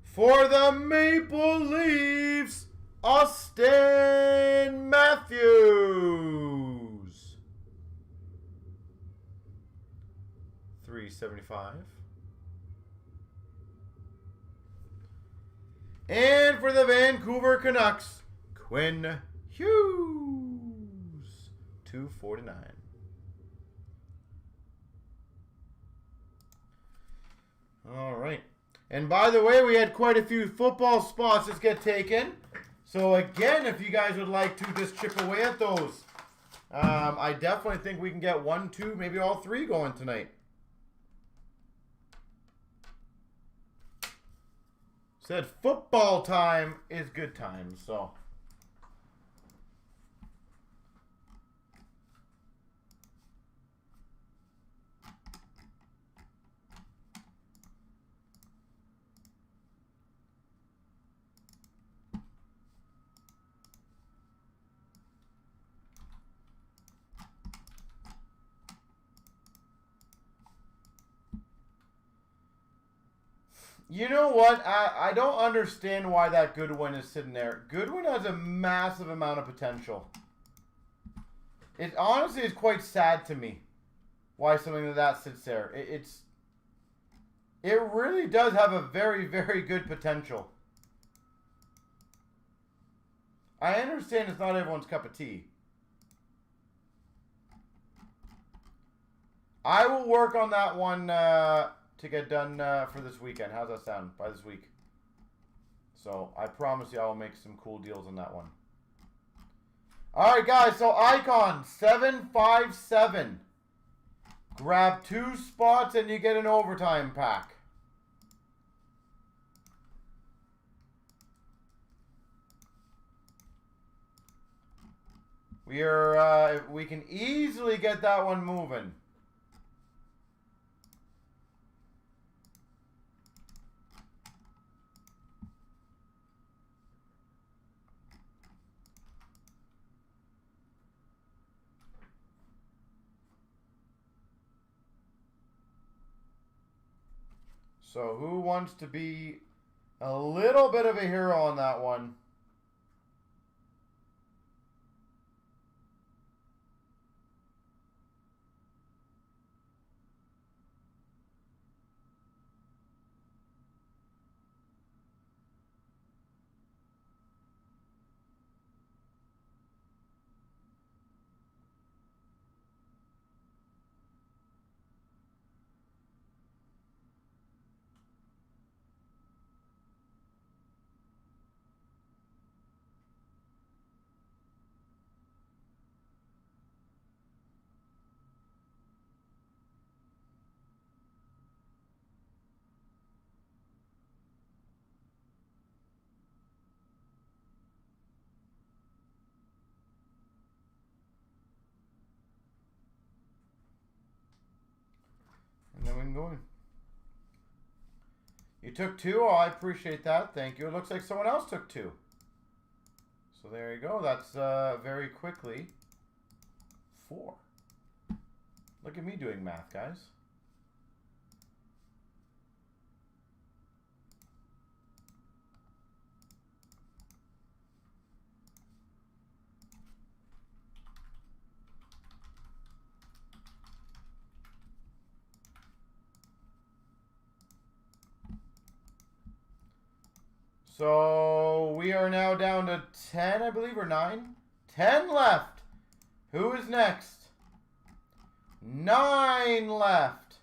A: For the Maple Leafs, Austin Matthews. $375. And for the Vancouver Canucks, Quinn Hughes. $249. All right. And by the way, we had quite a few football spots that get taken. So again, if you guys would like to just chip away at those, I definitely think we can get 1, 2, maybe all 3 going tonight. Said football time is good time, so. You know what? I don't understand why that Goodwin is sitting there. Goodwin has a massive amount of potential. It honestly is quite sad to me why something like that sits there. It really does have a very, very good potential. I understand it's not everyone's cup of tea. I will work on that one to get done for this weekend. How's that sound? By this week. So I promise you I will make some cool deals on that one. Alright guys, so Icon 757. Grab 2 spots and you get an overtime pack. We can easily get that one moving. So who wants to be a little bit of a hero on that one? going. You took 2? Oh, I appreciate that. Thank you. It looks like someone else took 2. So there you go. That's very quickly 4. Look at me doing math, guys. So we are now down to 10, I believe, or 9? 10 left. Who is next? 9 left.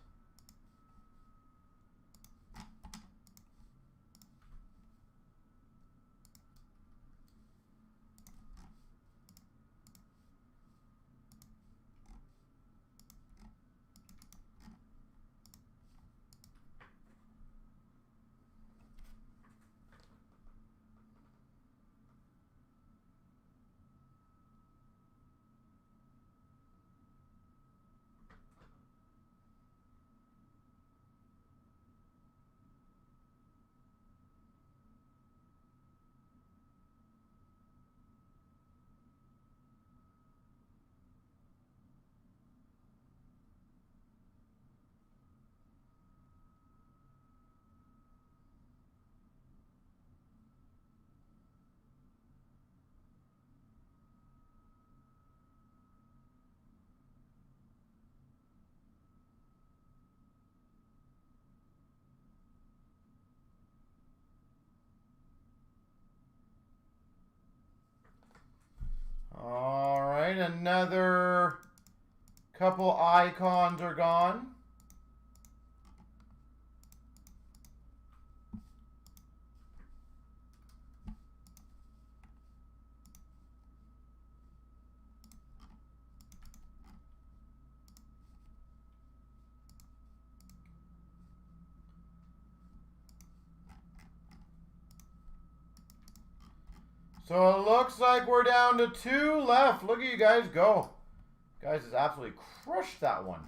A: All right, another couple icons are gone. So it looks like we're down to 2 left. Look at you guys go. Guys has absolutely crushed that one.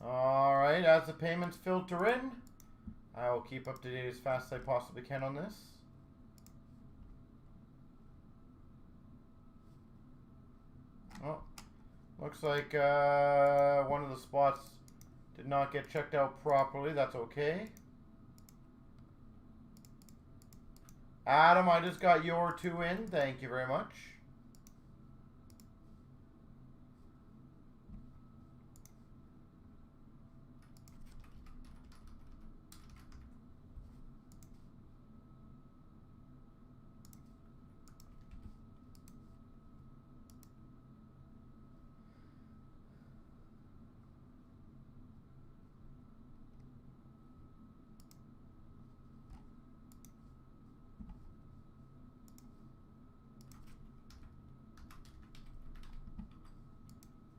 A: All right, as the payments filter in, I will keep up to date as fast as I possibly can on this. Oh, looks like one of the spots did not get checked out properly. That's okay. Adam, I just got your 2 in. Thank you very much.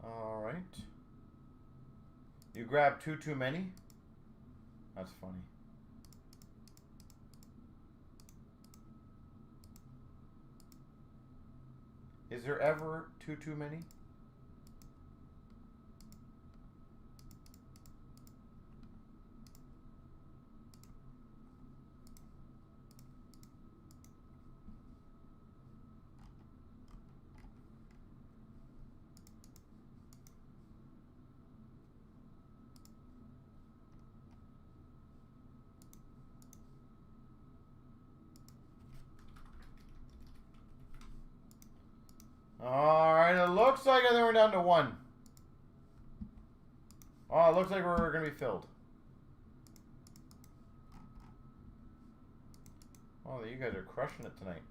A: All right. You grabbed 2 too many? That's funny. Is there ever 2 too many? All right, it looks like I think we're down to 1. Oh, it looks like we're going to be filled. Oh, you guys are crushing it tonight.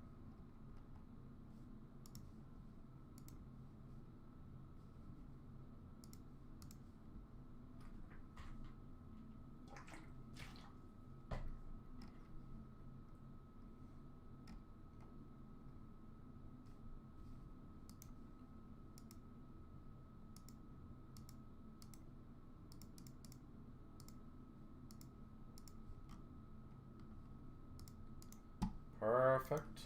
A: Perfect.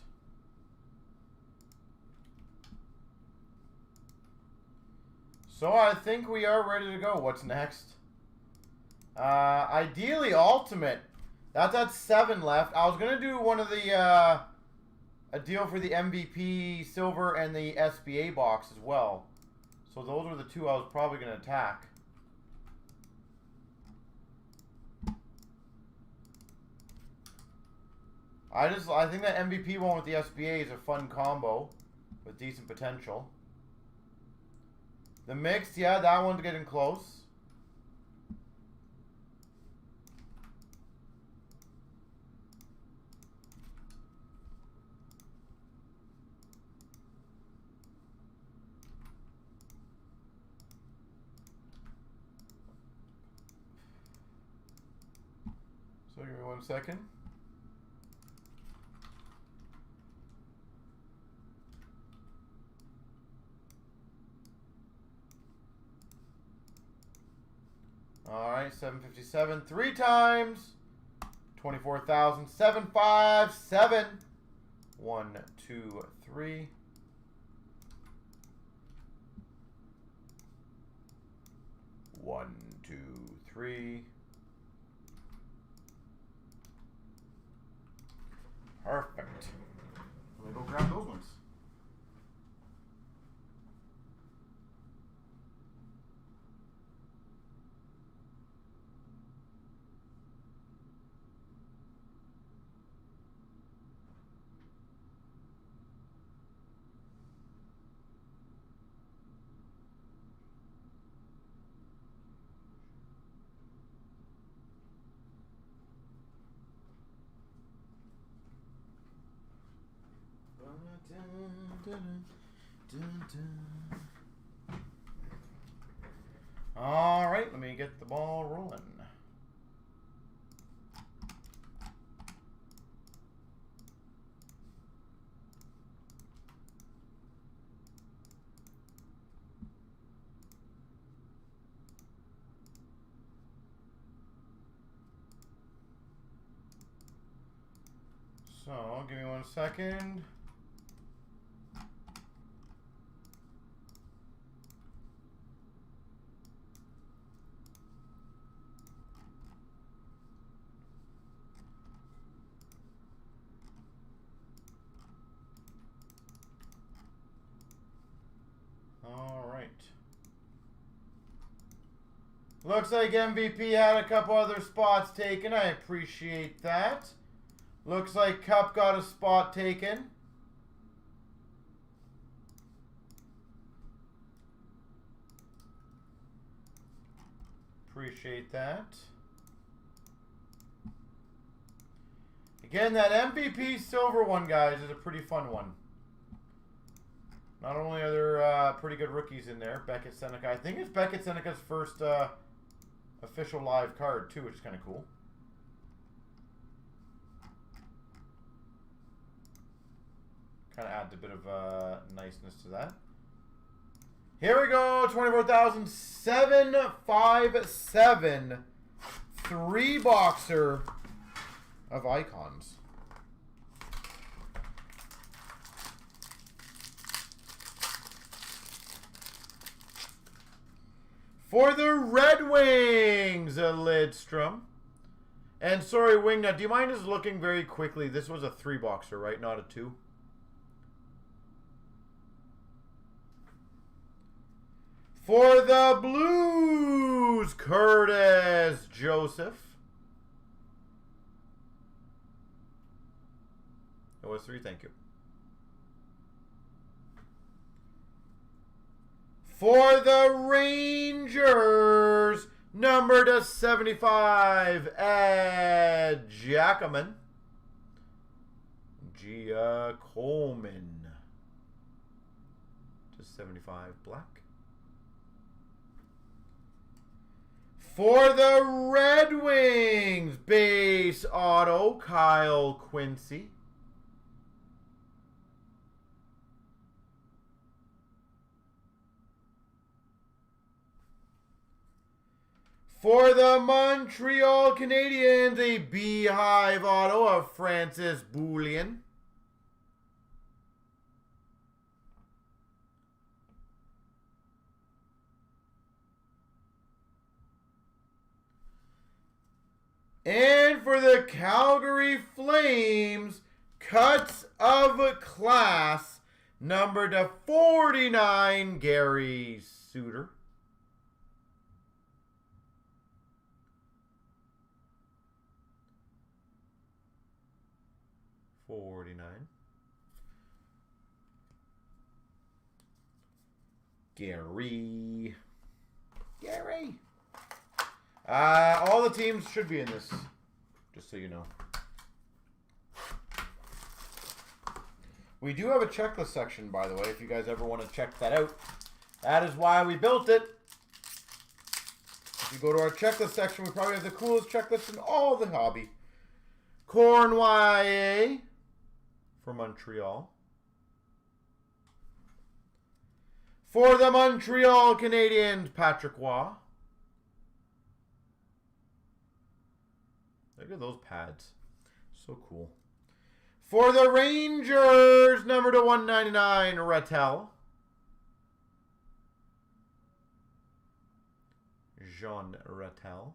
A: So I think we are ready to go. What's next? Ideally, Ultimate. That's at 7 left. I was going to do one of the, a deal for the MVP Silver and the SBA box as well. So those are the two I was probably going to attack. I think that MVP one with the SBA is a fun combo with decent potential. The mix, yeah, that one's getting close. So give me 1 second. All right, 757 3 times. 24,757. 1, 2, 3. 1, 2, 3. Perfect. Let me go grab those ones. All right, let me get the ball rolling. So, give me 1 second. All right. Looks like MVP had a couple other spots taken. I appreciate that. Looks like Cup got a spot taken. Appreciate that. Again, that MVP Silver one, guys, is a pretty fun one. Not only are there pretty good rookies in there, Beckett Seneca. I think it's Beckett Seneca's first official live card, too, which is kind of cool. Kind of adds a bit of niceness to that. Here we go, 24,757. 3-boxer of icons. For the Red Wings, a Lidstrom. And sorry, Wingnut, do you mind just looking very quickly? This was a 3-boxer, right? Not a 2. For the Blues, Curtis Joseph. It was 3, thank you. For the Rangers, number to 75, Ed Giacomin. Coleman. To 75, black. For the Red Wings, base auto, Kyle Quincy. For the Montreal Canadiens, a Beehive auto of Francis Boulian. And for the Calgary Flames, cuts of class, number to 49, Gary Suter. Gary. All the teams should be in this, just so you know. We do have a checklist section, by the way, if you guys ever want to check that out. That is why we built it. If you go to our checklist section, we probably have the coolest checklist in all the hobby. Cornwall for Montreal. For the Montreal Canadiens, Patrick Waugh. Look at those pads. So cool. For the Rangers, number to 199, Rattel. Jean Rattel.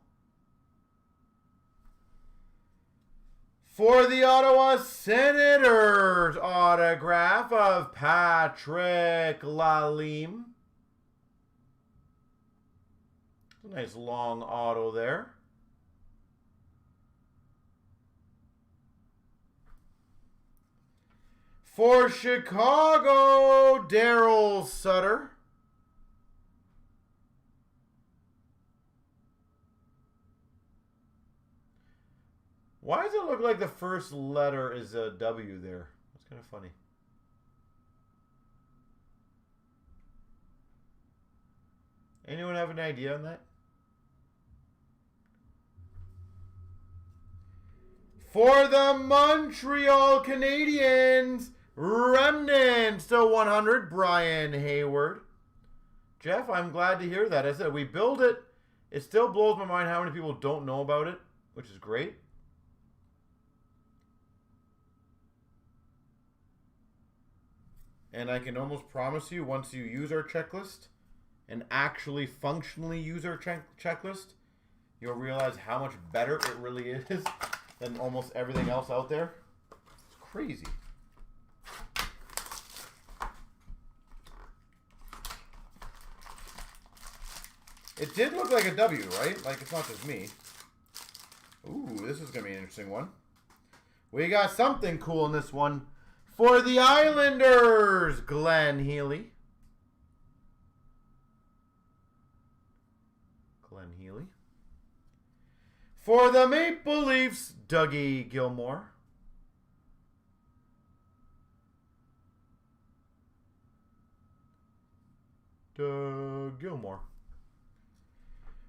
A: For the Ottawa Senators, autograph of Patrick Lalime. Nice long auto there. For Chicago, Daryl Sutter. Why does it look like the first letter is a W there? That's kind of funny. Anyone have an idea on that? For the Montreal Canadiens, remnant still 100, Brian Hayward. Jeff, I'm glad to hear that. I said we build it. It still blows my mind how many people don't know about it, which is great. And I can almost promise you, once you use our checklist and actually functionally use our checklist, you'll realize how much better it really is than almost everything else out there. It's crazy. It did look like a W, right? Like, it's not just me. Ooh, this is going to be an interesting one. We got something cool in this one. For the Islanders, Glenn Healy. For the Maple Leafs, Dougie Gilmour. Gilmore.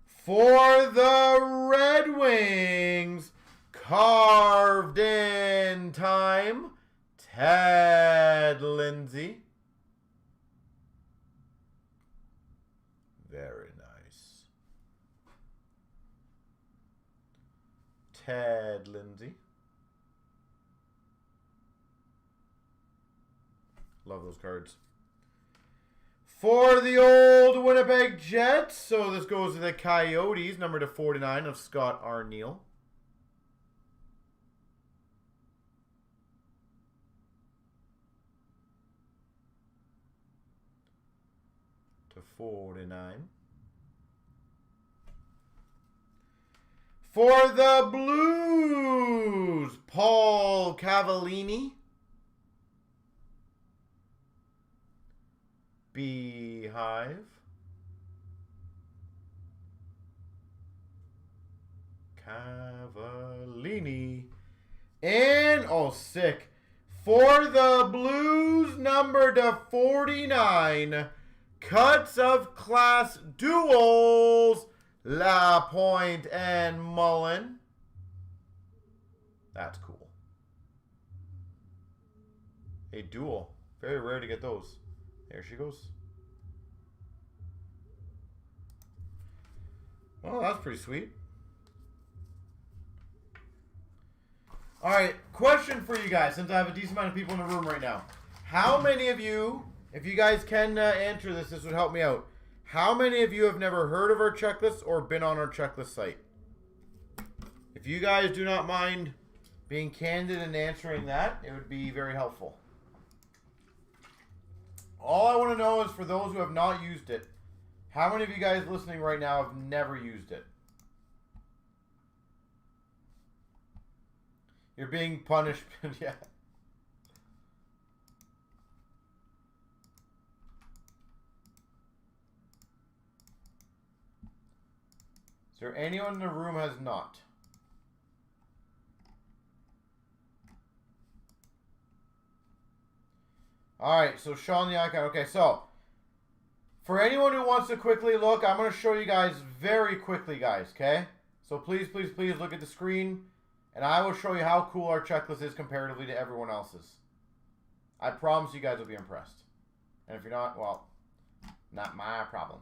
A: For the Red Wings, carved in time, Ted Lindsay. Very nice. Ted Lindsay. Love those cards. For the old Winnipeg Jets, so this goes to the Coyotes, number to 49 of Scott Arneal. To 49. For the Blues, Paul Cavallini. Beehive. Cavallini. And, oh, sick. For the Blues, number to 49, cuts of class duels, LaPointe and Mullen. That's cool. A duel. Very rare to get those. There she goes. Well, that's pretty sweet. All right, question for you guys, since I have a decent amount of people in the room right now. How many of you, if you guys can answer this, this would help me out. How many of you have never heard of our checklist or been on our checklist site? If you guys do not mind being candid and answering that, it would be very helpful. All I want to know is for those who have not used it, how many of you guys listening right now have never used it? You're being punished. Yeah. Is there anyone in the room has not? Alright, so Sean the Icon. Okay, so for anyone who wants to quickly look, I'm going to show you guys very quickly, guys, okay? So please, please, please look at the screen, and I will show you how cool our checklist is comparatively to everyone else's. I promise you guys will be impressed. And if you're not, well, not my problem.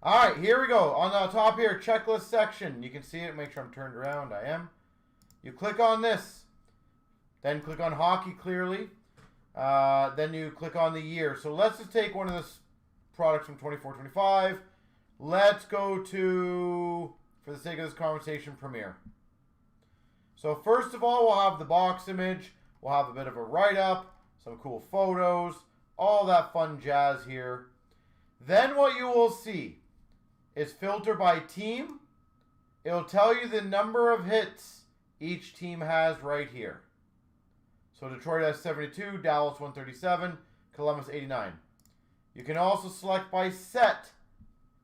A: Alright, here we go. On the top here, checklist section. You can see it. Make sure I'm turned around. I am. You click on this. Then click on hockey clearly. Then you click on the year. So let's just take one of the products from 24-25. Let's go to, for the sake of this conversation, Premiere. So first of all, we'll have the box image. We'll have a bit of a write-up, some cool photos, all that fun jazz here. Then what you will see is filter by team. It'll tell you the number of hits each team has right here. So Detroit has 72, Dallas 137, Columbus 89. You can also select by set.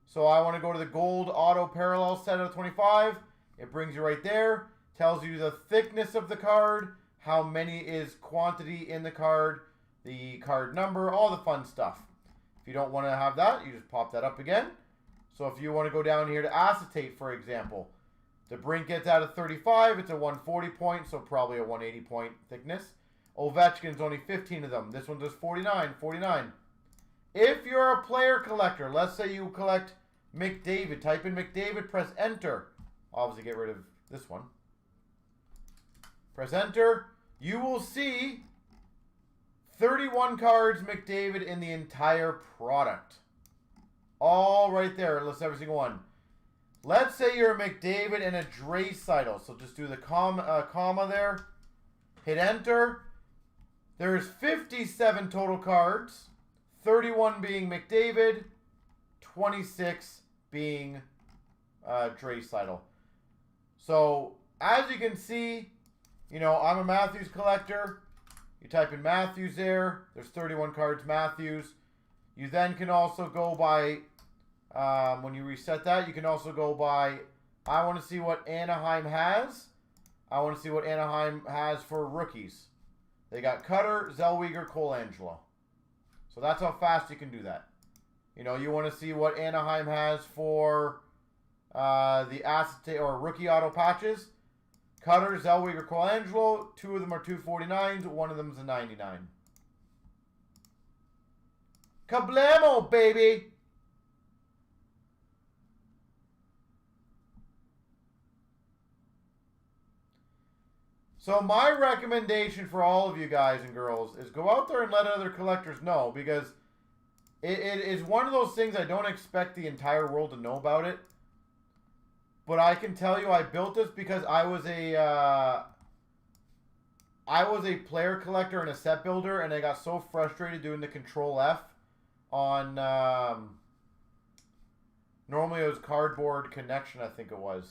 A: So I want to go to the gold auto parallel set of 25. It brings you right there. Tells you the thickness of the card, how many is quantity in the card, the card number, all the fun stuff. If you don't want to have that, you just pop that up again. So if you want to go down here to acetate, for example, the Brink gets out of 35. It's a 140 point, so probably a 180 point thickness. Ovechkin's only 15 of them. This one does 49, 49. If you're a player collector, let's say you collect McDavid. Type in McDavid, press enter. Obviously get rid of this one. Press enter. You will see 31 cards McDavid in the entire product. All right there. Let's every single one. Let's say you're a McDavid and a Draisaitl. So just do the comma there. Hit enter. There's 57 total cards. 31 being McDavid. 26 being Draisaitl. So as you can see, you know, I'm a Matthews collector. You type in Matthews there. There's 31 cards Matthews. You then can also go by, when you reset that, you can also go by, I want to see what Anaheim has. I want to see what Anaheim has for rookies. They got Cutter, Zellweger, Colangelo. So that's how fast you can do that. You know, you want to see what Anaheim has for the acetate or rookie auto patches. Cutter, Zellweger, Colangelo. 2 of them are 249s. 1 of them is a 99. Kablamo, baby! So my recommendation for all of you guys and girls is go out there and let other collectors know, because it is one of those things I don't expect the entire world to know about it. But I can tell you I built this because I was a player collector and a set builder, and I got so frustrated doing the Control F on normally it was Cardboard Connection, I think it was.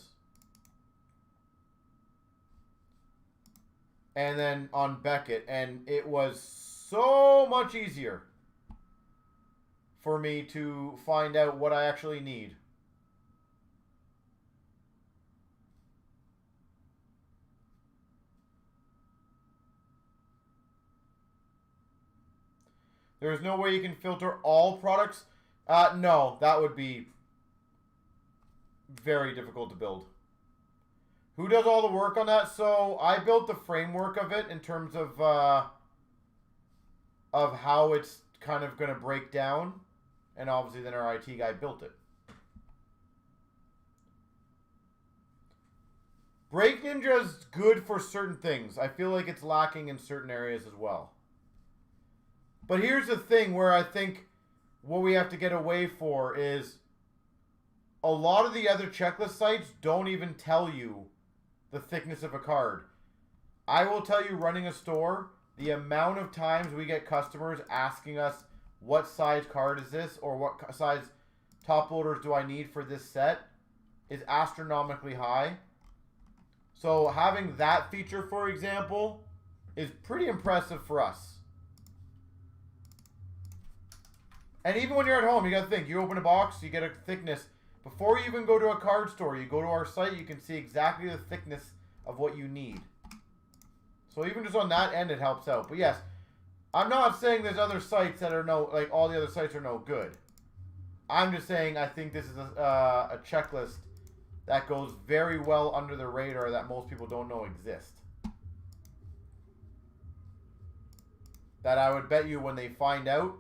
A: And then on Beckett, and it was so much easier for me to find out what I actually need. There's no way you can filter all products. No, that would be very difficult to build. Who does all the work on that? So I built the framework of it in terms of how it's kind of going to break down. And obviously then our IT guy built it. Break Ninja is good for certain things. I feel like it's lacking in certain areas as well. But here's the thing where I think what we have to get away for is a lot of the other checklist sites don't even tell you the thickness of a card. I will tell you, running a store, the amount of times we get customers asking us, what size card is this, or what size top loaders do I need for this set, is astronomically high. So having that feature, for example, is pretty impressive for us. And even when you're at home, you got to think, you open a box, you get a thickness. Before you even go to a card store, you go to our site, you can see exactly the thickness of what you need. So even just on that end, it helps out. But yes, I'm not saying there's other sites that are like all the other sites are no good. I'm just saying I think this is a checklist that goes very well under the radar that most people don't know exist. That I would bet you when they find out.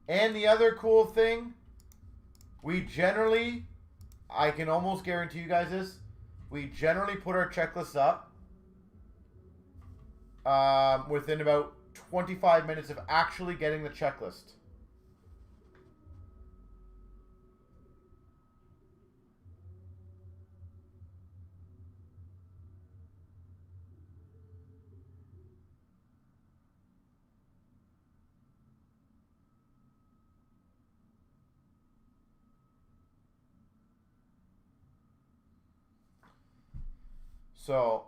A: And the other cool thing, we generally, I can almost guarantee you guys this, we generally put our checklists up within about 25 minutes of actually getting the checklist. So,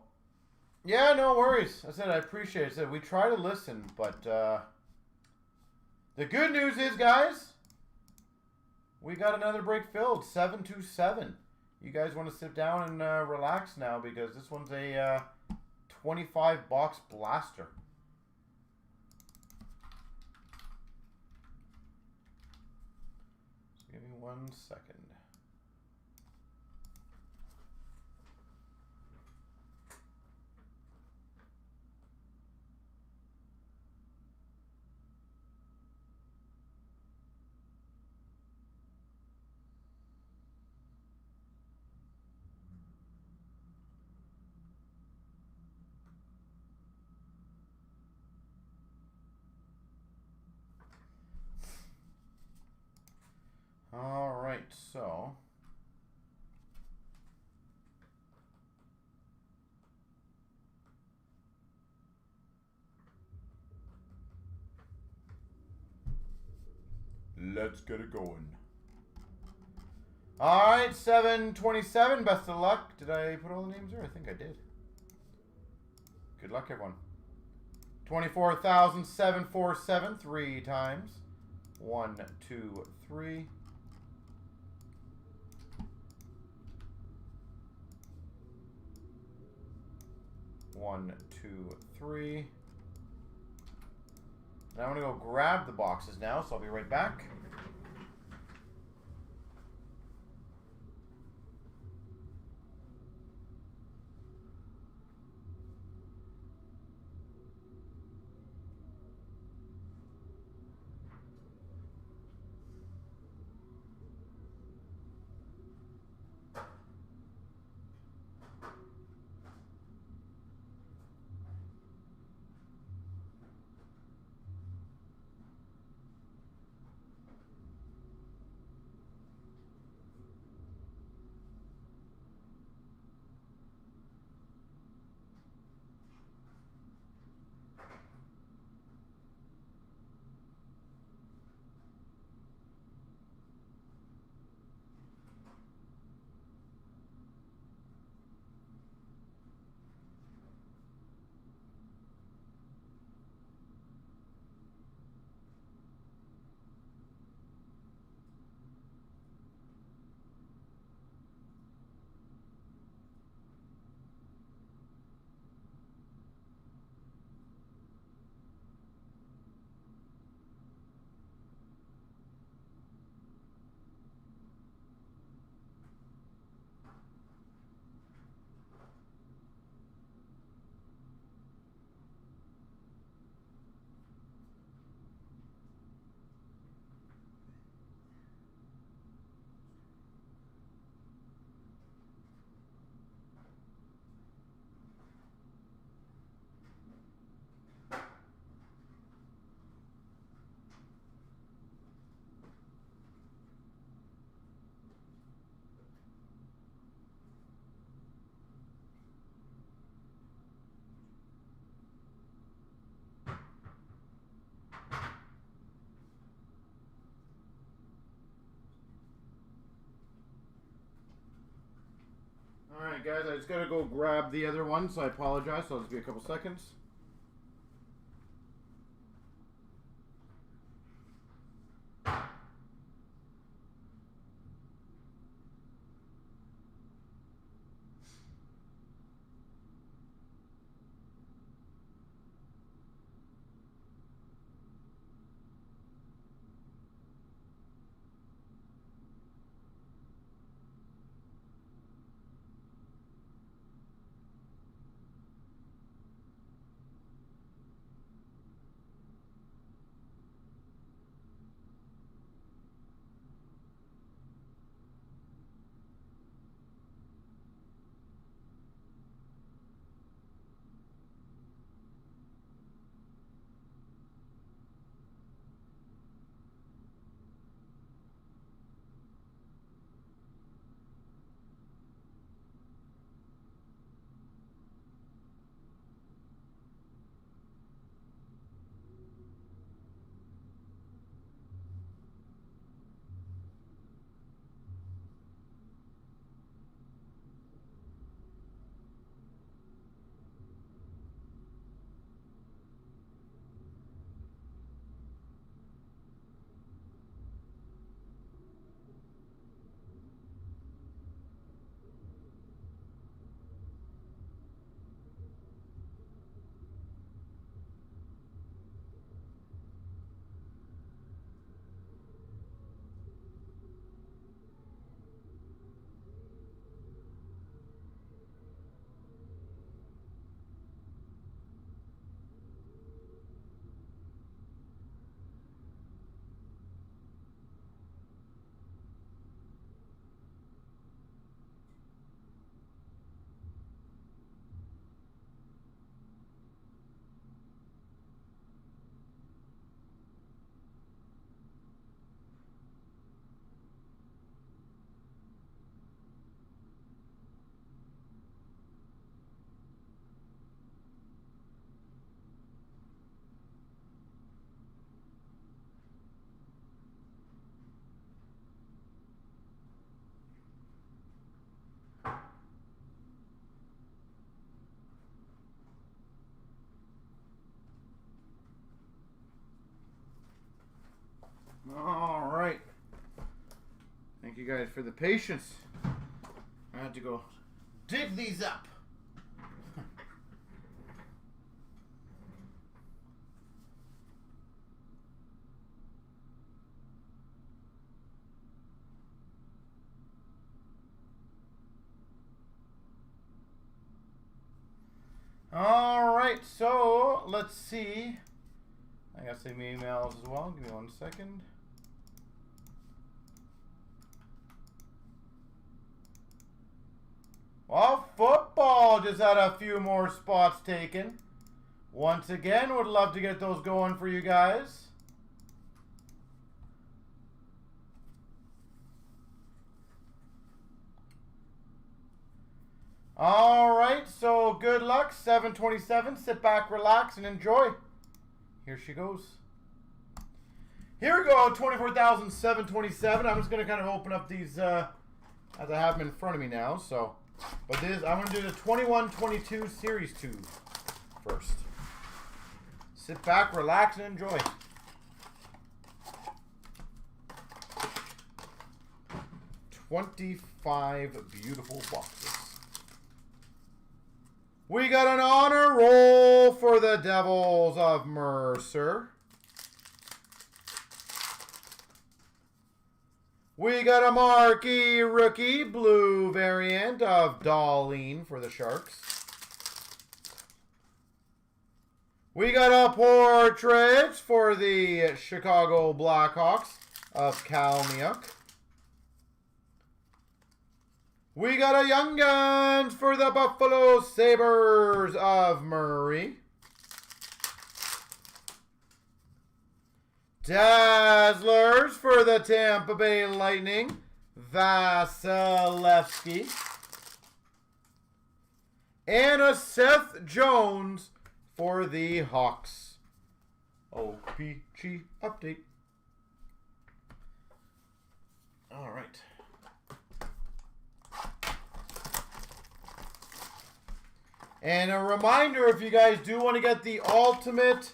A: yeah, no worries. I said I appreciate it. I said we try to listen, but the good news is, guys, we got another break filled, 727. You guys want to sit down and relax now because this one's a 25 box blaster. Just give me 1 second. All right, so let's get it going. All right, 727. Best of luck. Did I put all the names there? I think I did. Good luck, everyone. 24,747 3 times. 1, 2, 3. 1, 2, 3. And I'm going to go grab the boxes now, so I'll be right back. guys. I just gotta go grab the other one, so I apologize. So I'll just be a couple seconds. All right. Thank you guys for the patience. I had to go dig these up. All right, so let's see. I got some emails as well. Give me 1 second. Well, football just had a few more spots taken. Once again, would love to get those going for you guys. All right, so good luck. 727. Sit back, relax, and enjoy. Here she goes. Here we go, 24,727. I'm just going to kind of open up these as I have them in front of me now. So, but this, I'm going to do the 21-22 Series 2 first. Sit back, relax, and enjoy. $25 beautiful boxes. We got an honor roll for the Devils of Mercer. We got a marquee rookie blue variant of Darlene for the Sharks. We got a portrait for the Chicago Blackhawks of Kalniuk. We got a Young Guns for the Buffalo Sabres of Murray. Dazzlers for the Tampa Bay Lightning, Vasilevsky. And a Seth Jones for the Hawks. OPG update. All right. And a reminder, if you guys do want to get the Ultimate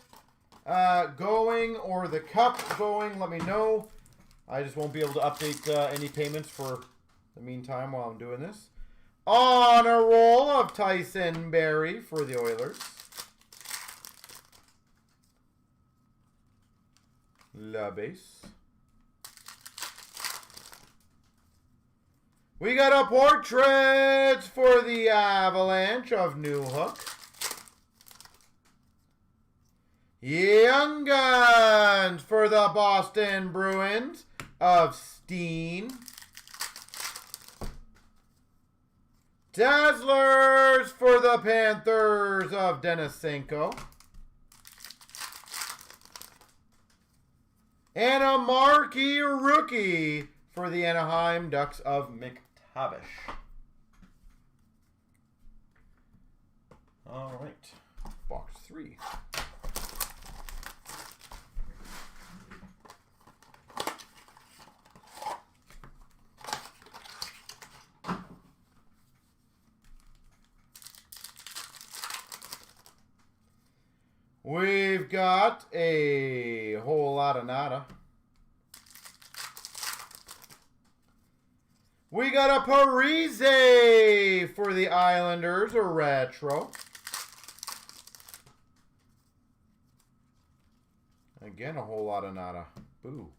A: going or the Cup going, let me know. I just won't be able to update any payments for the meantime while I'm doing this. On a roll of Tyson Barrie for the Oilers. La base. We got a portrait for the Avalanche of Newhook. Young Guns for the Boston Bruins of Steen. Dazzlers for the Panthers of Denisenko. And a marquee rookie for the Anaheim Ducks of McTavish. All right, box 3. We've got a whole lot of nada. We got a Parise for the Islanders, a retro. Again, a whole lot of nada. Boo.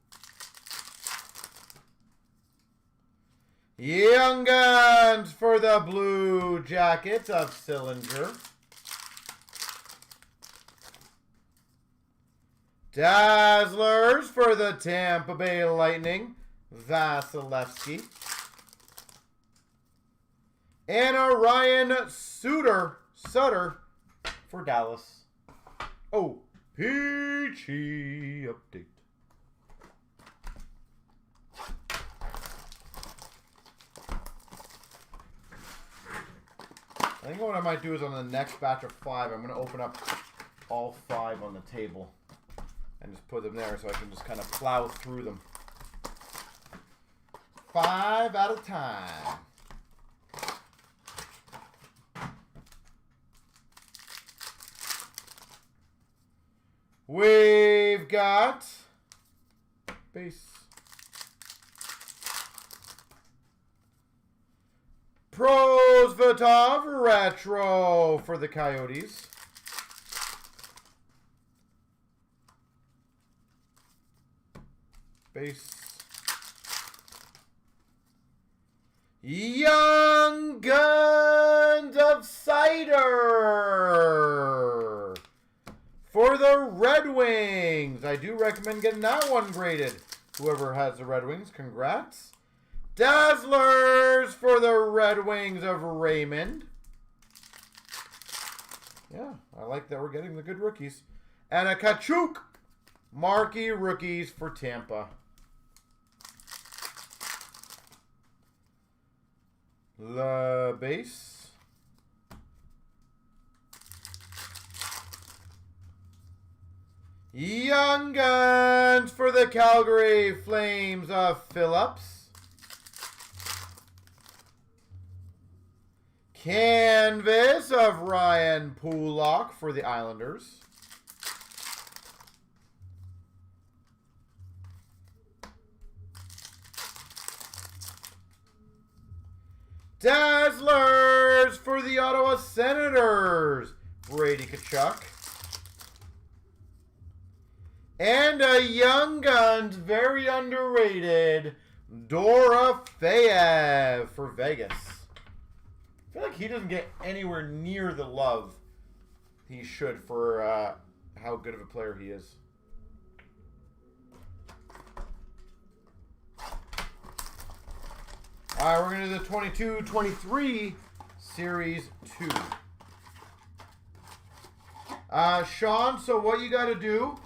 A: Young Guns for the Blue Jackets of Sillinger. Dazzlers for the Tampa Bay Lightning, Vasilevsky. And a Ryan Sutter for Dallas. Oh, peachy update. I think what I might do is on the next batch of 5, I'm going to open up all 5 on the table and just put them there so I can just kind of plow through them. 5 at a time. We've got base. Prosvetov retro for the Coyotes. Base. Young Guns of Cider for the Red Wings. I do recommend getting that one graded. Whoever has the Red Wings, congrats. Dazzlers for the Red Wings of Raymond. Yeah, I like that we're getting the good rookies. And a Kachuk marquee rookies for Tampa. La base. Young Guns for the Calgary Flames of Phillips. Canvas of Ryan Pulock for the Islanders. Dazzlers for the Ottawa Senators, Brady Tkachuk. And a Young Guns, very underrated, Dorofeyev for Vegas. I feel like he doesn't get anywhere near the love he should for how good of a player he is. All right, we're going to do the 22-23 Series 2. Sean, so what you got to do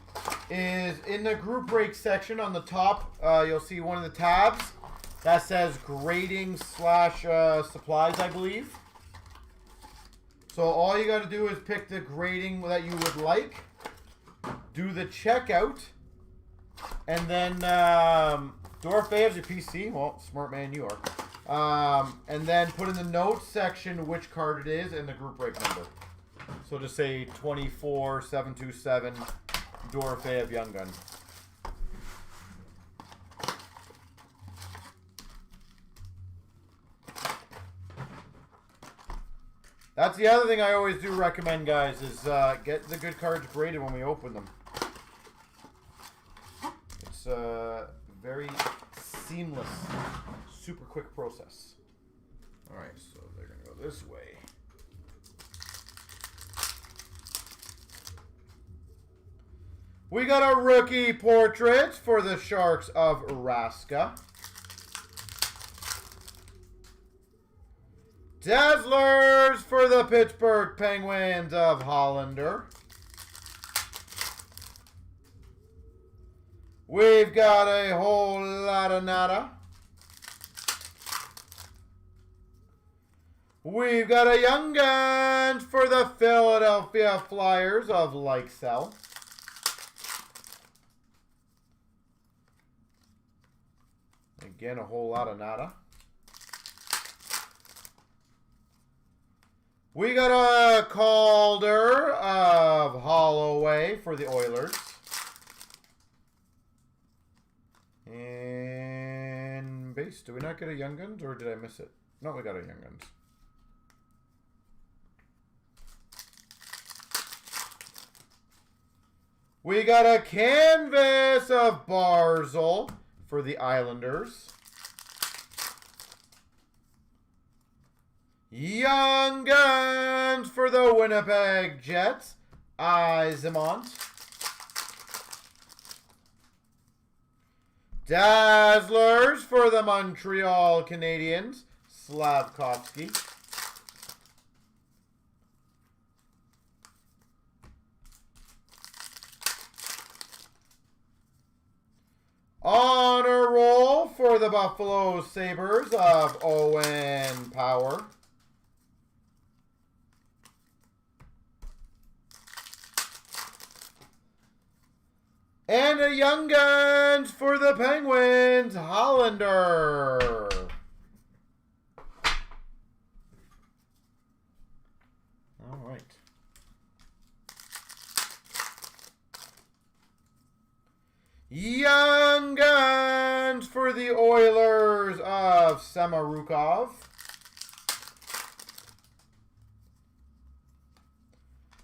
A: is in the group break section on the top, you'll see one of the tabs that says grading / supplies, I believe. So all you got to do is pick the grading that you would like, do the checkout, and then Dorofeyev's your PC. Well, smart man you are. And then put in the notes section which card it is and the group break number. So just say 24727 Dorofeyev Young Gun. That's the other thing I always do recommend, guys, is get the good cards graded when we open them. It's a very seamless, super quick process. All right, so they're going to go this way. We got a rookie portrait for the Sharks of Raska. Dazzlers for the Pittsburgh Penguins of Hollander. We've got a whole lot of nada. We've got a Young Guns for the Philadelphia Flyers of Likesell. Again, a whole lot of nada. We got a Calder of Holloway for the Oilers. And base. Did we not get a Young Guns or did I miss it? No, we got a Young Guns. We got a canvas of Barzal for the Islanders. Young Guns for the Winnipeg Jets, Izemont. Dazzlers for the Montreal Canadiens, Slavkovsky. Honor Roll for the Buffalo Sabres of Owen Power. And a Young Guns for the Penguins, Hollander. All right. Young Guns for the Oilers of Samorukov.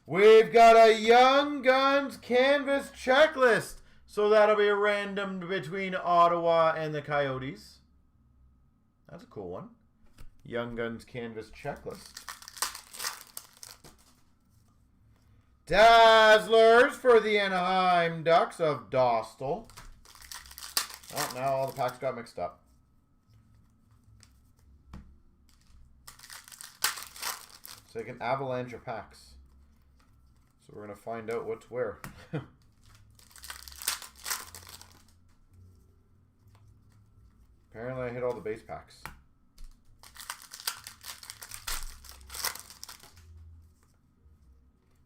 A: We've got a Young Guns canvas checklist. So that'll be random between Ottawa and the Coyotes. That's a cool one. Young Guns canvas checklist. Dazzlers for the Anaheim Ducks of Dostal. Oh, now all the packs got mixed up. It's like an avalanche of packs. So we're going to find out what's where. Apparently I hit all the base packs.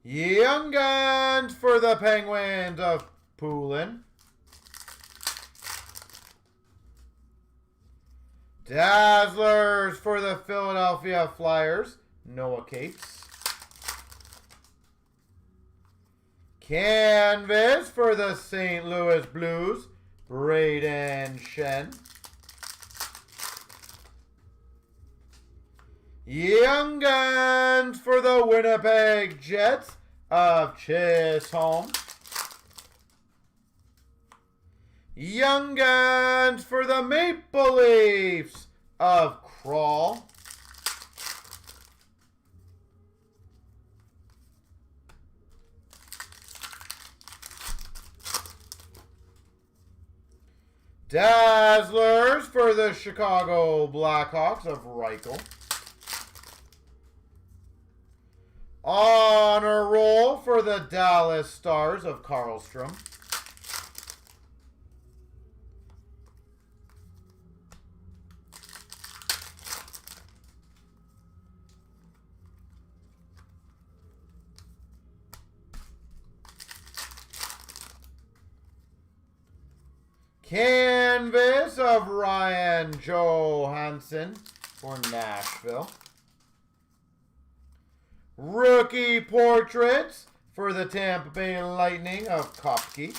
A: Young Guns for the Penguins of Poulin. Dazzlers for the Philadelphia Flyers, Noah Cates. Canvas for the St. Louis Blues, Braden Shen. Young Guns for the Winnipeg Jets of Chisholm. Young Guns for the Maple Leafs of Crawl. Dazzlers for the Chicago Blackhawks of Reichel. Honor Roll for the Dallas Stars of Karlstrom. Canvas Canvas of Ryan Johansson for Nashville. Rookie Portraits for the Tampa Bay Lightning of Kopke.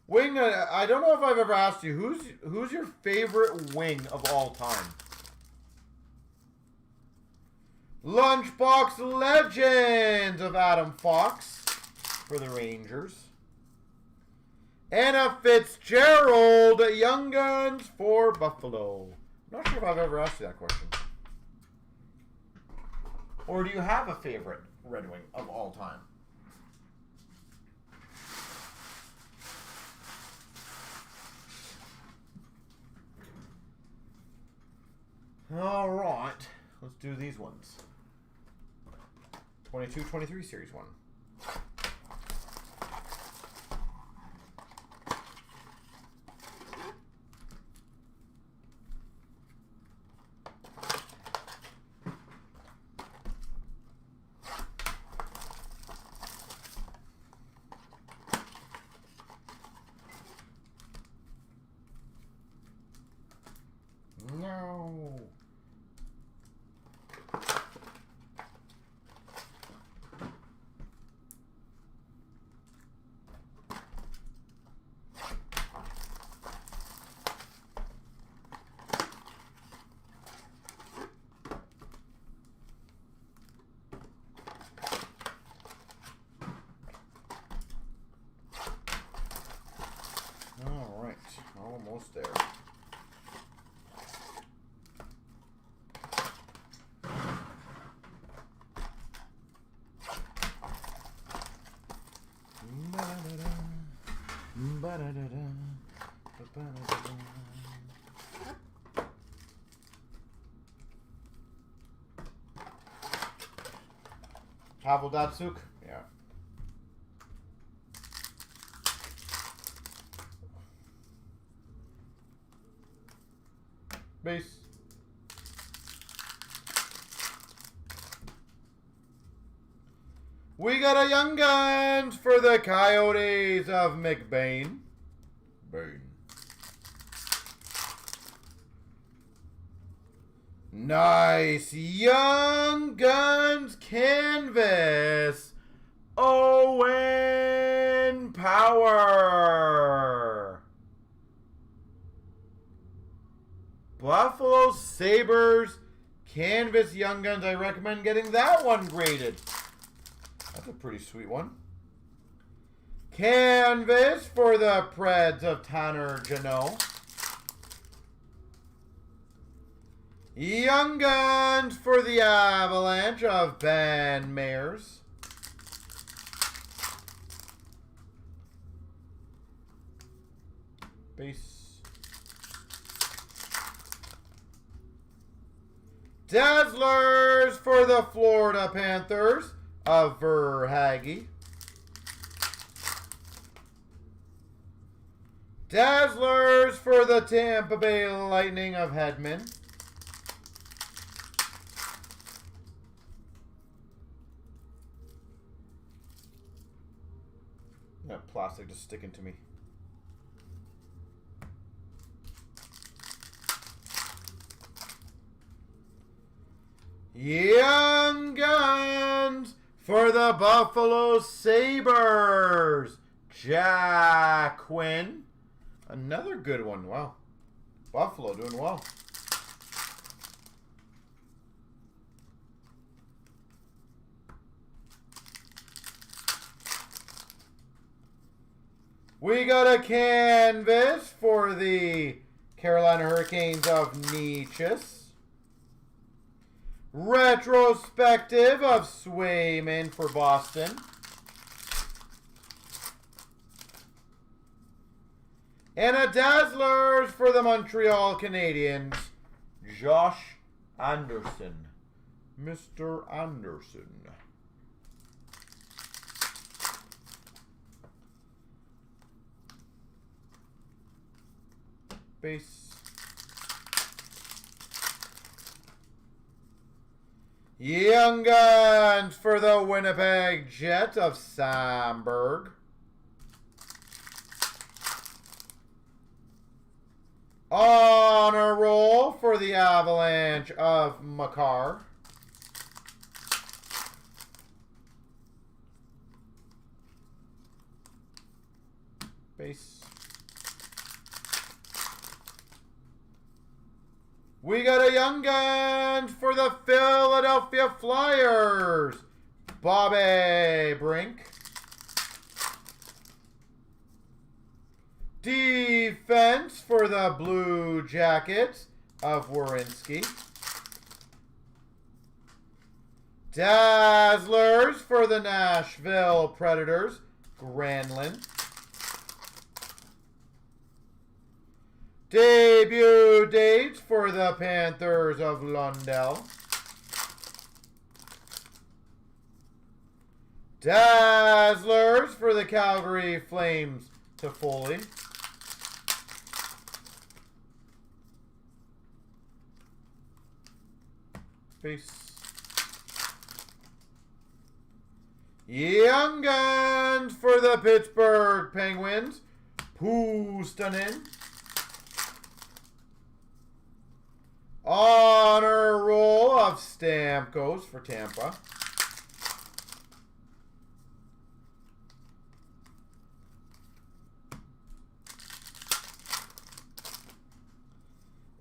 A: Wing, I don't know if I've ever asked you, who's your favorite wing of all time? Lunchbox Legends of Adam Fox for the Rangers. Anna Fitzgerald, Young Guns for Buffalo. I'm not sure if I've ever asked you that question. Or do you have a favorite Red Wing of all time? All right, let's do these ones. 22-23 Series 1. No. All right, almost there. Pavel Datsyuk? Yeah. Base. We got a Young Guns for the Coyotes of McBain. Bain. Nice Young Guns canvas. Owen Power. Buffalo Sabres canvas Young Guns. I recommend getting that one graded. That's a pretty sweet one. Canvas for the Preds of Tanner Jeannot. Young Guns for the Avalanche of Ben Mayers. Base. Dazzlers for the Florida Panthers of Verhaeghe. Dazzlers for the Tampa Bay Lightning of Hedman. That plastic just sticking to me. Young Guns for the Buffalo Sabres. Jack Quinn. Another good one. Wow. Buffalo doing well. We got a canvas for the Carolina Hurricanes of Nietzsche's. Retrospective of Swayman for Boston. And a Dazzlers for the Montreal Canadiens. Josh Anderson. Mr. Anderson. Base. Young Guns for the Winnipeg Jets of Samberg. Auto for the Avalanche of Makar. Base. We got a Young Guns for the Philadelphia Flyers. Bobby Brink. Defense for the Blue Jackets of Werenski. Dazzlers for the Nashville Predators. Granlund. Debut dates for the Panthers of Lundell. Dazzlers for the Calgary Flames to Foley. Base. Young Guns for the Pittsburgh Penguins. Puustinen. Honor roll of Stamkos for Tampa.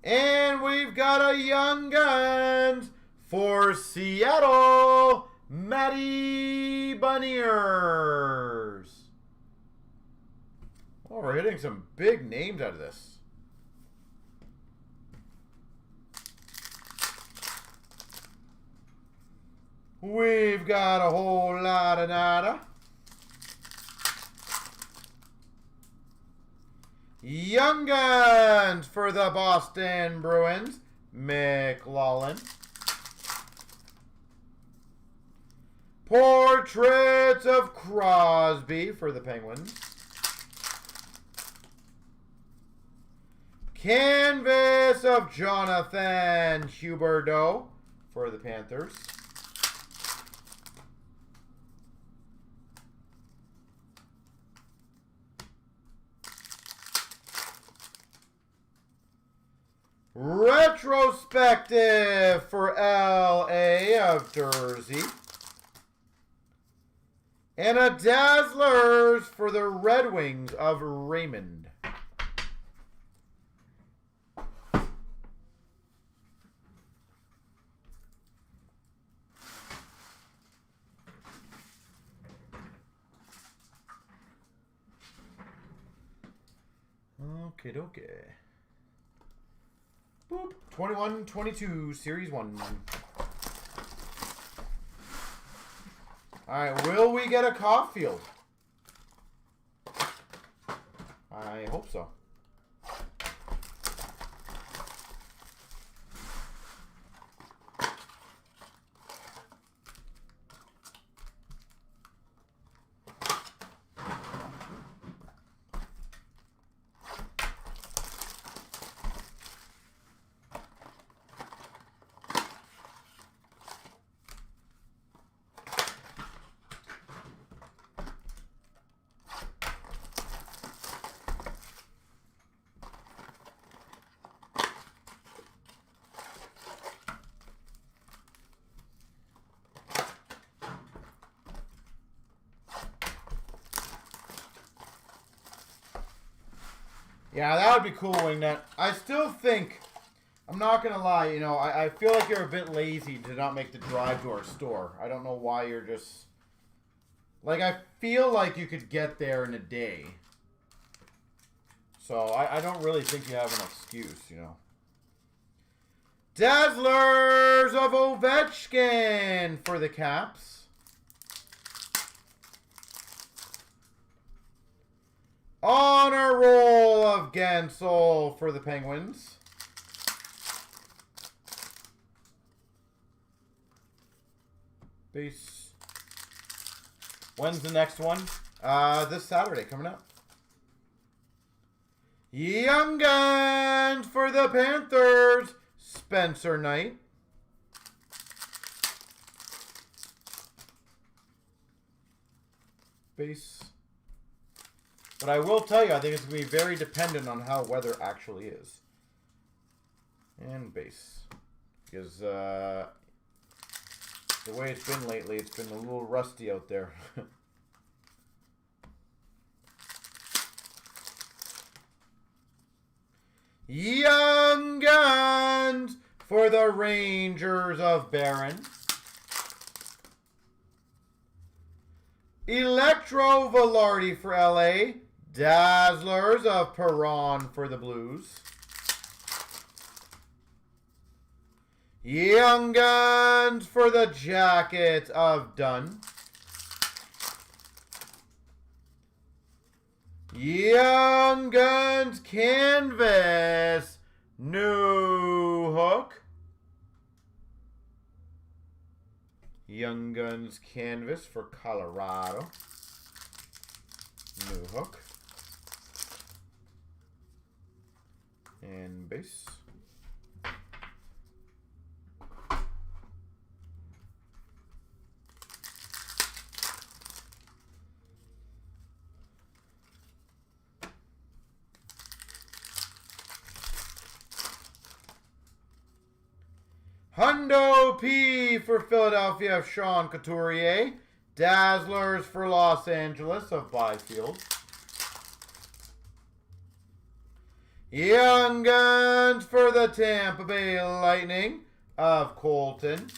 A: And we've got a Young Guns for Seattle, Matty Beniers. Oh, we're hitting some big names out of this. We've got a whole lot of nada. Young Guns for the Boston Bruins, McLaughlin. Portraits of Crosby for the Penguins. Canvas of Jonathan Huberdeau for the Panthers. Retrospective for LA of Jersey. And a Dazzlers for the Red Wings of Raymond. Okay, okay. Boop. 21-22, Series 1. Alright, will we get a Caulfield? I hope so. Yeah, that would be cool, Wingnut. I still think, I'm not going to lie, you know, I feel like you're a bit lazy to not make the drive to our store. I don't know why you're just, like, I feel like you could get there in a day. So, I don't really think you have an excuse, you know. Dazzlers of Ovechkin for the Caps. Honor roll of Gansel for the Penguins. Base. When's the next one? This Saturday coming up. Young Guns for the Panthers, Spencer Knight. Base. But I will tell you, I think it's going to be very dependent on how weather actually is. And base. Because the way it's been lately, it's been a little rusty out there. Young Guns for the Rangers of Barron. Electro Velarde for LA. Dazzlers of Perron for the Blues. Young Guns for the Jackets of Dunn. Young Guns Canvas, New Hook. Young Guns Canvas for Colorado, New Hook. And base. Hundo P for Philadelphia of Sean Couturier. Dazzlers for Los Angeles of Byfield. Young Guns for the Tampa Bay Lightning of Colton.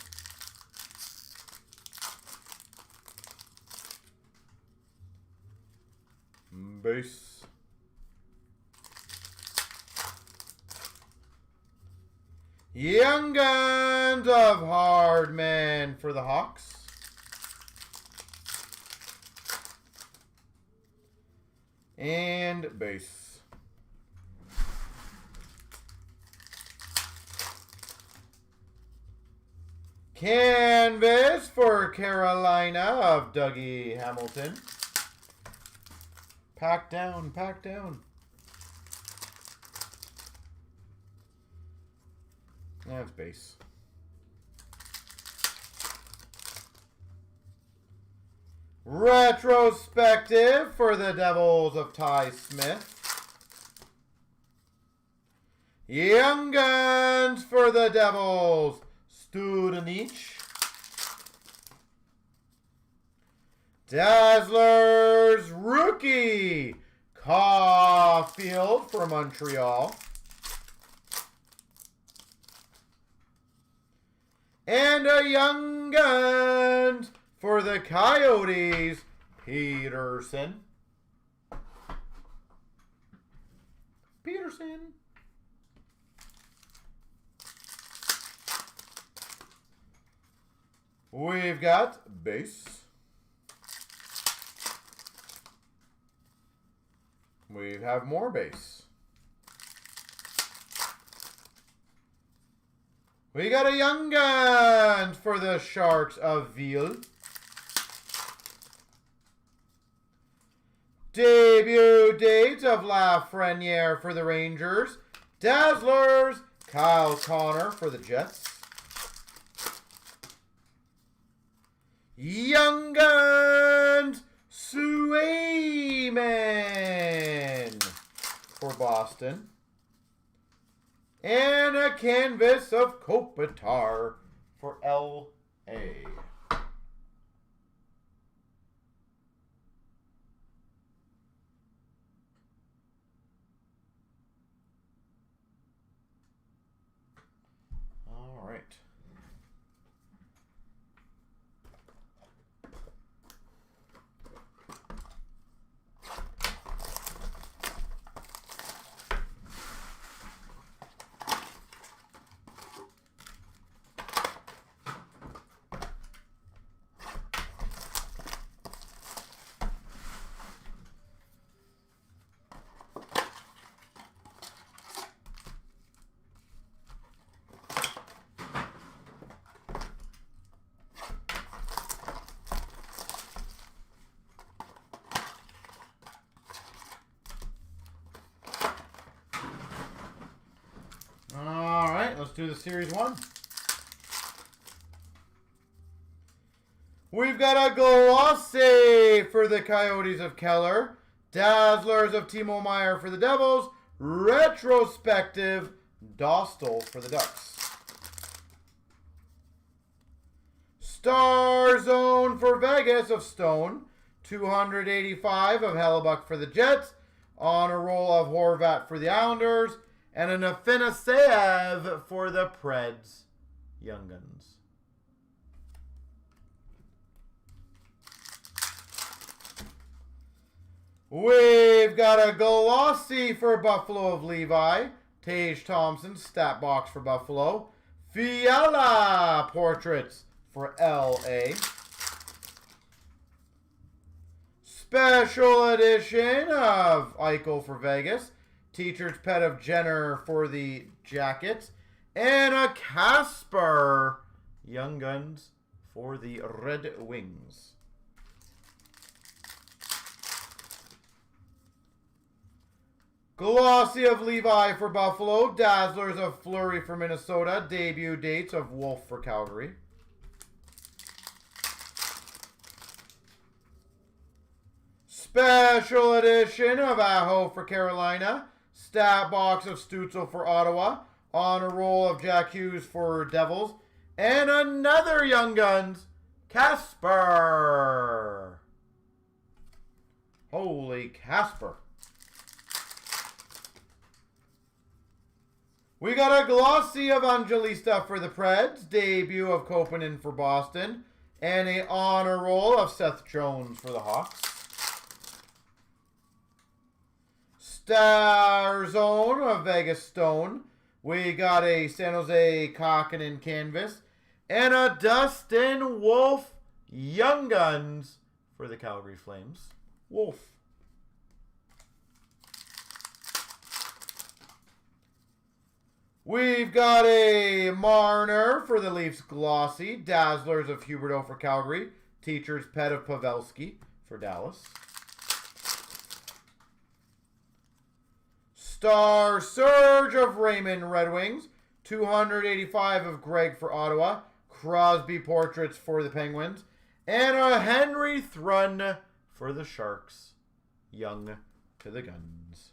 A: Base. Young Guns of Hardman for the Hawks. And base. Canvas for Carolina of Dougie Hamilton. Pack down, pack down. That's base. Retrospective for the Devils of Ty Smith. Young Guns for the Devils, Studenich. Dazzlers rookie, Caulfield for Montreal. And a Young Guns for the Coyotes, Peterson. Peterson. We've got base. We have more base. We got a Young Guns for the Sharks of Ville. Debut date of Lafreniere for the Rangers. Dazzlers, Kyle Connor for the Jets. Young Guns, Swayman for Boston. And a canvas of Kopitar for L.A. All right. Let's do the Series 1. We've got a glossy for the Coyotes of Keller. Dazzlers of Timo Meier for the Devils. Retrospective Dostal for the Ducks. Star Zone for Vegas of Stone. 285 of Hellebuck for the Jets. On a roll of Horvat for the Islanders. And an Afinasev for the Preds. Young Guns. We've got a glossy for Buffalo of Levi. Tage Thompson, stat box for Buffalo. Fiala portraits for LA. Special edition of Eichel for Vegas. Teacher's Pet of Jenner for the Jackets. And a Casper Young Guns for the Red Wings. Glossy of Levi for Buffalo. Dazzlers of Fleury for Minnesota. Debut dates of Wolf for Calgary. Special edition of Aho for Carolina. Stat box of Stützle for Ottawa. On a roll of Jack Hughes for Devils. And another Young Guns, Casper. Holy Casper. We got a glossy of Angelista for the Preds. Debut of Kopanen for Boston. And a honor roll of Seth Jones for the Hawks. Star Zone of Vegas Stone. We got a San Jose Kokkonen canvas. And a Dustin Wolf Young Guns for the Calgary Flames. Wolf. We've got a Marner for the Leafs glossy. Dazzlers of Huberdeau for Calgary. Teacher's Pet of Pavelski for Dallas. Star Surge of Raymond Red Wings. 285 of Greg for Ottawa. Crosby portraits for the Penguins. And a Henry Thrun for the Sharks. Young to the Guns.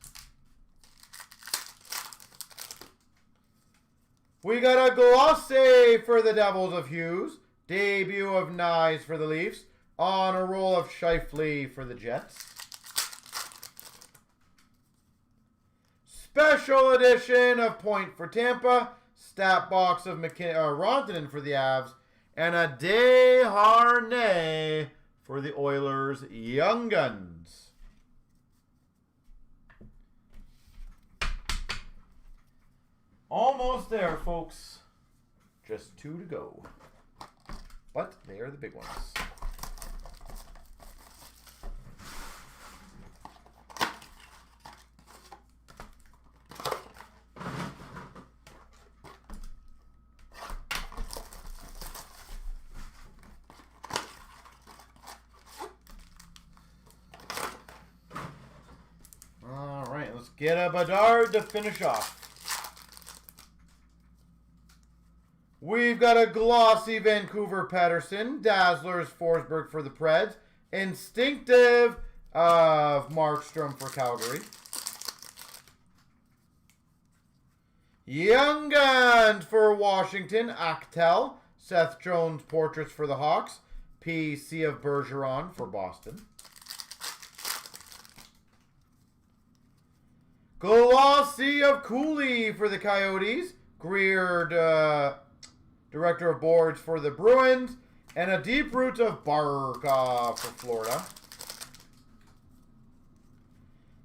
A: We got a glossy for the Devils of Hughes. Debut of Nyes for the Leafs. On a roll of Scheifele for the Jets. Special edition of Point for Tampa. Stat box of Rantanen for the Avs. And a Desharnais for the Oilers Young Guns. Almost there, folks. Just 2 to go. But they are the big ones. All right, let's get a Bedard to finish off. We've got a glossy Vancouver Patterson. Dazzlers Forsberg for the Preds. Instinctive of Markstrom for Calgary. Young Guns for Washington. Achtel. Seth Jones portraits for the Hawks. PC of Bergeron for Boston. Glossy of Cooley for the Coyotes. Greer, Director of Boards for the Bruins. And a Deep Root of Barkov for Florida.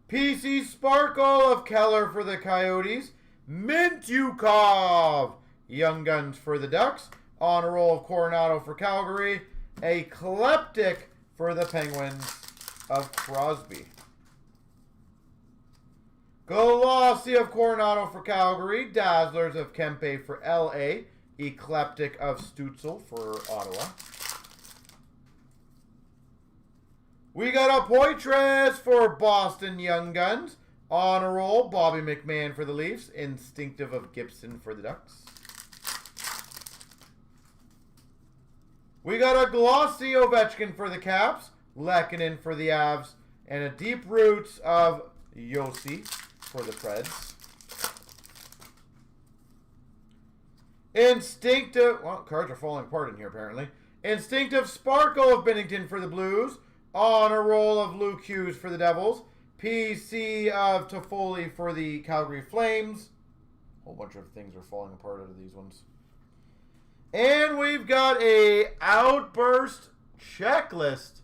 A: PC Sparkle of Keller for the Coyotes. Mintyukov, Young Guns for the Ducks. On a roll of Coronado for Calgary. A Kleptic for the Penguins of Crosby. Glossy of Coronado for Calgary. Dazzlers of Kempe for LA. Eclectic of Stützle for Ottawa. We got a Poitras for Boston Young Guns. On a roll, Bobby McMahon for the Leafs. Instinctive of Gibson for the Ducks. We got a glossy Ovechkin for the Caps. Lehkonen for the Avs. And a Deep Roots of Yossi for the Preds. Instinctive, well, cards are falling apart in here apparently. Instinctive Sparkle of Binnington for the Blues. Honor Roll of Luke Hughes for the Devils. PC of Toffoli for the Calgary Flames. A whole bunch of things are falling apart out of these ones. And we've got a Outburst checklist,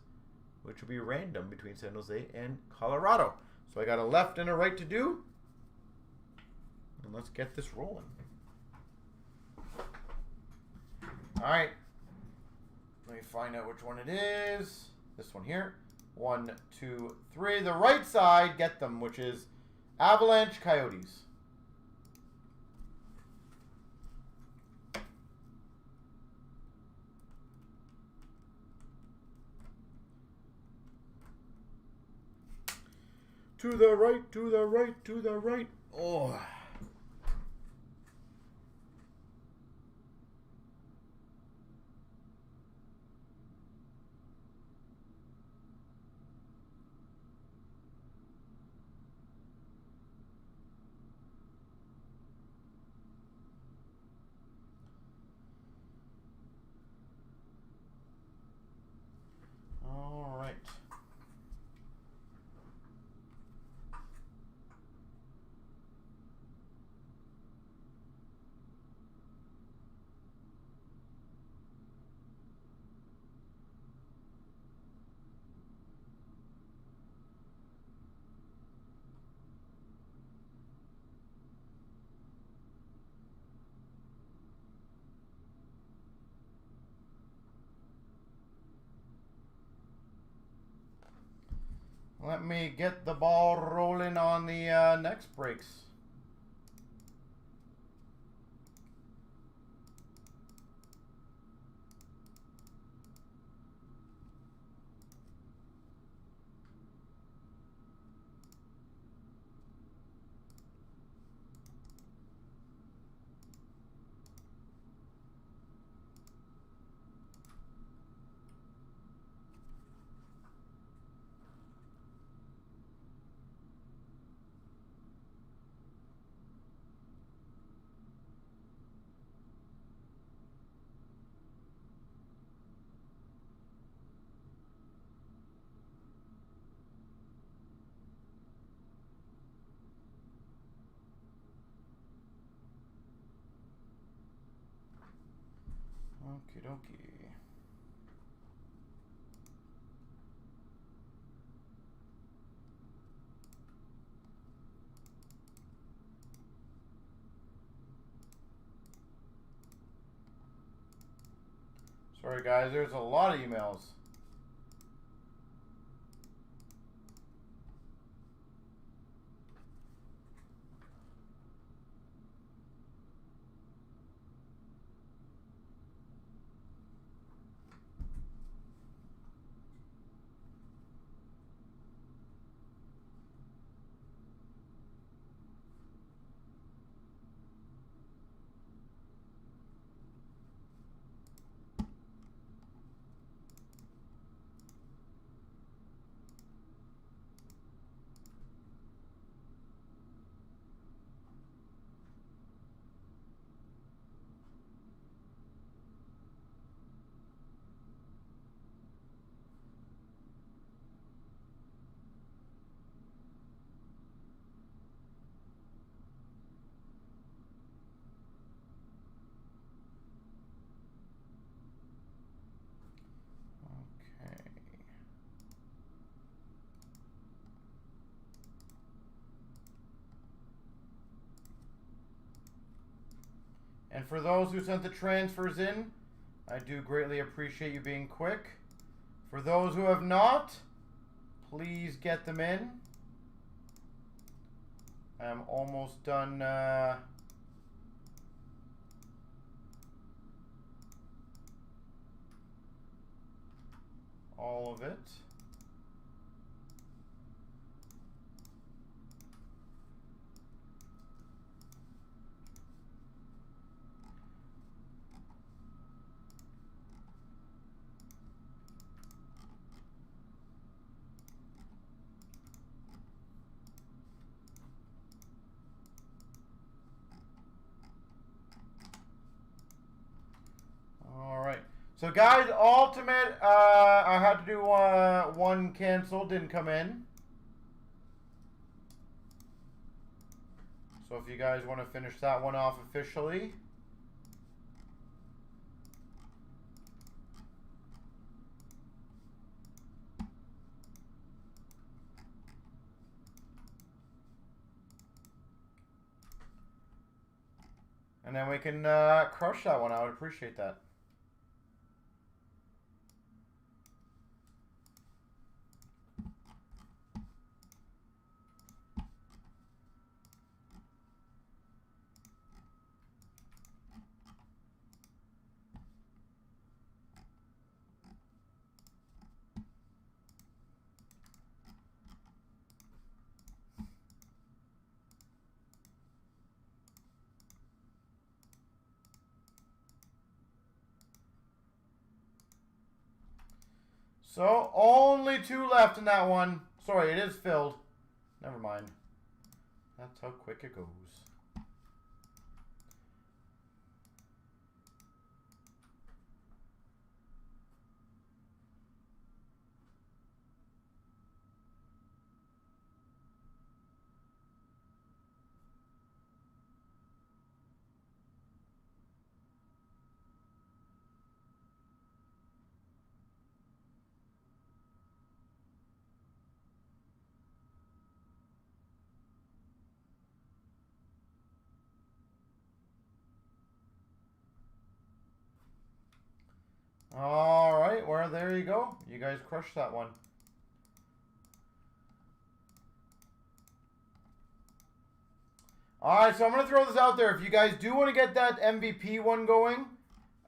A: which will be random between San Jose and Colorado. So I got a left and a right to do. And let's get this rolling. All right. Let me find out which one it is. This one here. 1, 2, 3. The right side, get them, which is Avalanche Coyotes. To the right, to the right, to the right. Oh. All right. Let me get the ball rolling on the next breaks. Okie dokie. Sorry guys, there's a lot of emails. And for those who sent the transfers in, I do greatly appreciate you being quick. For those who have not, please get them in. I'm almost done all of it. So guys, Ultimate, I had to do one cancel, didn't come in. So if you guys want to finish that one off officially. And then we can crush that one. I would appreciate that. So, only 2 left in that one. Sorry, it is filled. Never mind. That's how quick it goes. All right, well, there you go. You guys crushed that one. All right, so I'm going to throw this out there. If you guys do want to get that MVP one going,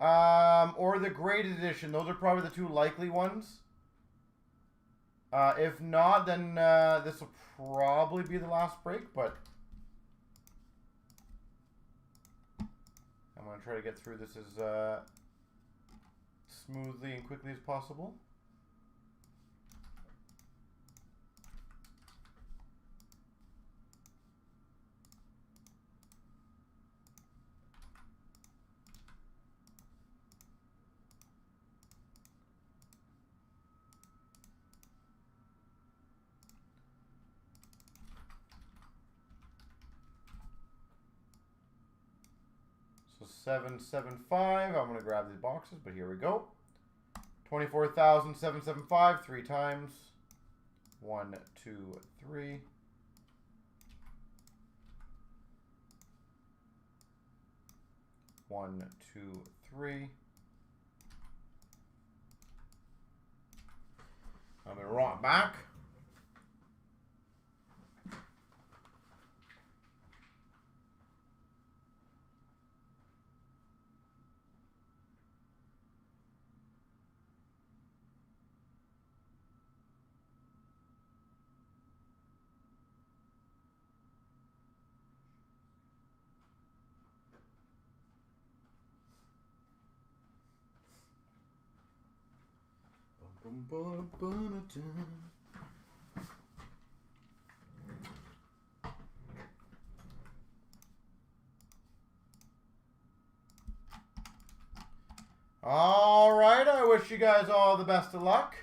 A: or the graded edition, those are probably the 2 likely ones. If not, then this will probably be the last break, but I'm going to try to get through this as smoothly and quickly as possible. So 775. I'm going to grab these boxes, but here we go. 24,775 3 times. 1, 2, 3. 1, 2, 3. I'm going to rock back. All right, I wish you guys all the best of luck.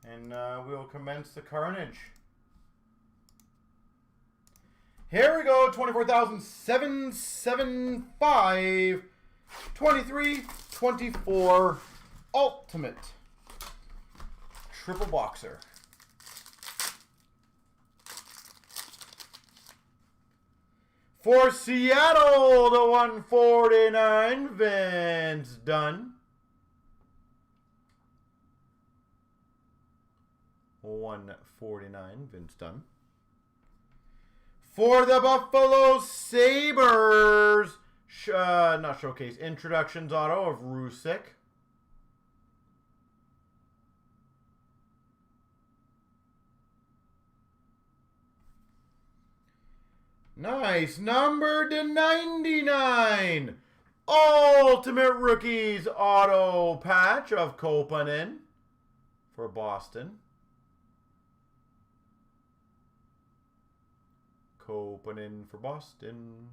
A: And we'll commence the carnage. Here we go, 24,775, 23, 24, Ultimate. Triple boxer. For Seattle, the 149, Vince Dunn. 149, Vince Dunn. For the Buffalo Sabres, not showcase, introductions auto of Rusick. Nice. Number to 99. Ultimate Rookies auto patch of Kopanen for Boston. Kopanen for Boston.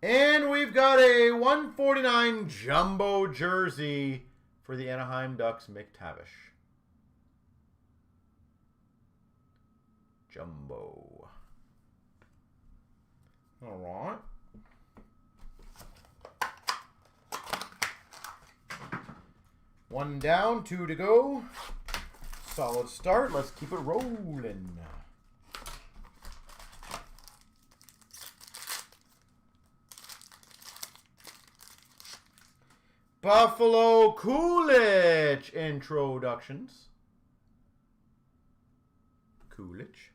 A: And we've got a 149 jumbo jersey for the Anaheim Ducks, McTavish. Jumbo. All right. One down, 2 to go. Solid start. Let's keep it rolling. Buffalo Coolidge introductions. Coolidge.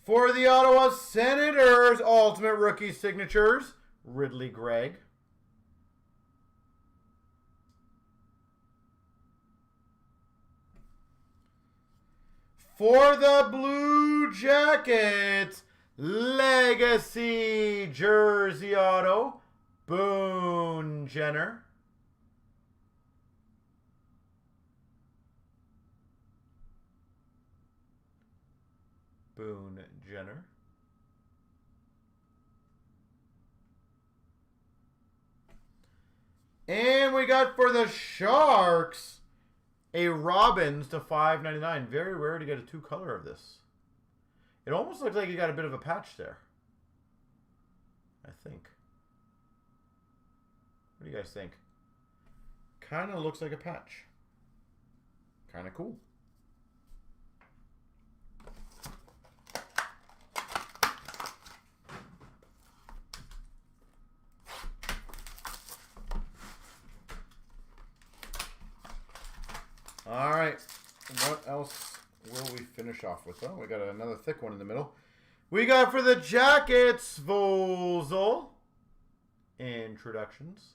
A: For the Ottawa Senators, Ultimate Rookie Signatures, Ridley Gregg. For the Blue Jackets, Legacy Jersey Auto, Boone Jenner. Boone Jenner. And we got for the Sharks a Robbins to $5.99. Very rare to get a 2-color of this. It almost looks like you got a bit of a patch there, I think. What do you guys think? Kind of looks like a patch. Kind of cool. All right, what else will we finish off with? Oh, we got another thick one in the middle. We got for the Jackets, Vozol. Introductions.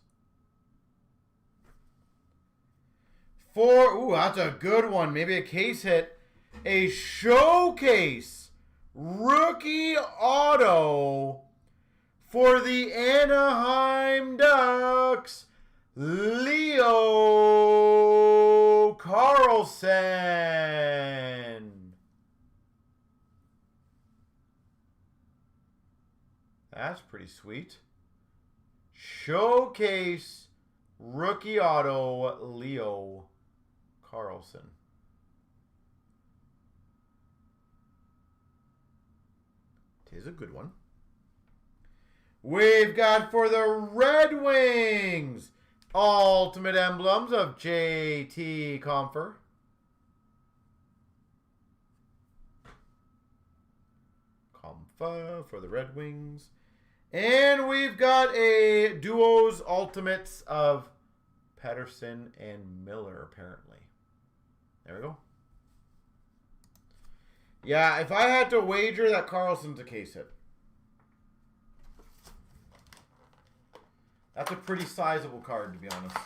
A: For, ooh, that's a good one. Maybe a case hit. A showcase rookie auto for the Anaheim Ducks, Leo Carlson. That's pretty sweet. Showcase rookie auto, Leo Carlson. Tis a good one. We've got for the Red Wings, Ultimate Emblems of JT Compher. Compher for the Red Wings. And we've got a Duos Ultimates of Pettersson and Miller, apparently. There we go. Yeah, if I had to wager that Carlson's a case hit. That's a pretty sizable card, to be honest.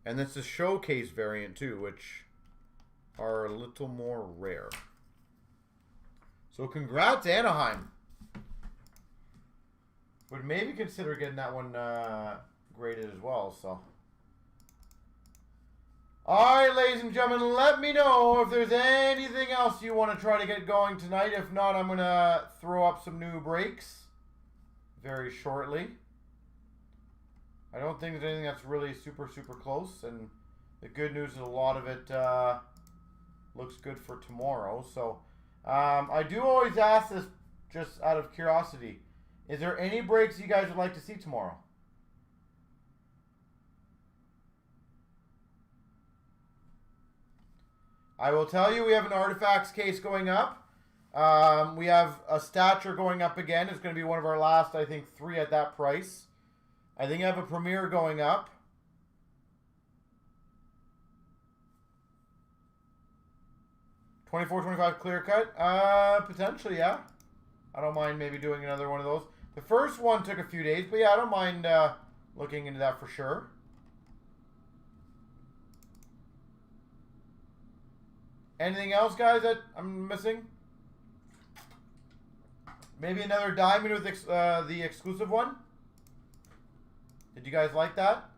A: And it's a showcase variant, too, which are a little more rare. So congrats, Anaheim. Would maybe consider getting that one graded as well, so. Alright, ladies and gentlemen, let me know if there's anything else you want to try to get going tonight. If not, I'm going to throw up some new breaks very shortly. I don't think there's anything that's really super close. And the good news is a lot of it looks good for tomorrow. So I do always ask this just out of curiosity. Is there any breaks you guys would like to see tomorrow? I will tell you, we have an Artifacts case going up. We have a Stature going up again. It's going to be one of our last, I think, 3 at that price. I think I have a Premier going up. $24.25 clear cut. Potentially, yeah. I don't mind maybe doing another one of those. The first one took a few days, but yeah, I don't mind looking into that for sure. Anything else, guys, that I'm missing? Maybe another diamond with the exclusive one? Did you guys like that?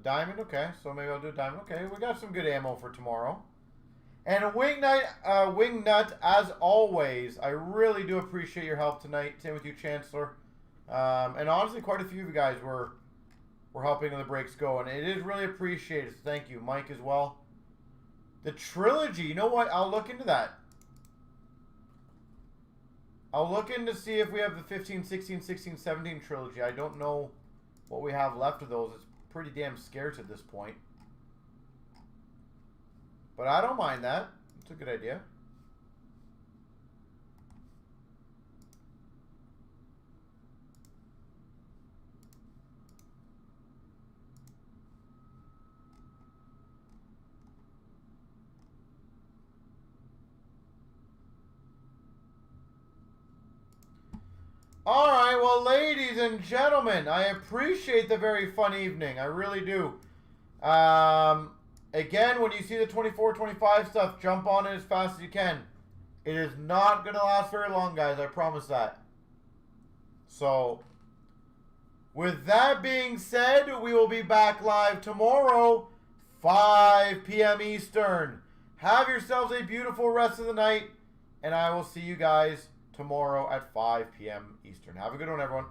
A: diamond, okay. So maybe I'll do a diamond. Okay, we got some good ammo for tomorrow. And Wingnut, as always, I really do appreciate your help tonight. Same with you, Chancellor. And honestly, quite a few of you guys were helping the breaks go, and it is really appreciated. So thank you, Mike, as well. The trilogy, you know what? I'll look into that. I'll look in to see if we have the 15, 16, 16, 17 trilogy. I don't know what we have left of those. It's pretty damn scarce at this point. But I don't mind that. It's a good idea. All right, well, ladies and gentlemen, I appreciate the very fun evening. I really do. Again, when you see the 24-25 stuff, jump on it as fast as you can. It is not going to last very long, guys. I promise that. So, with that being said, we will be back live tomorrow, 5 p.m. Eastern. Have yourselves a beautiful rest of the night, and I will see you guys tomorrow at 5 p.m. Eastern. Have a good one, everyone.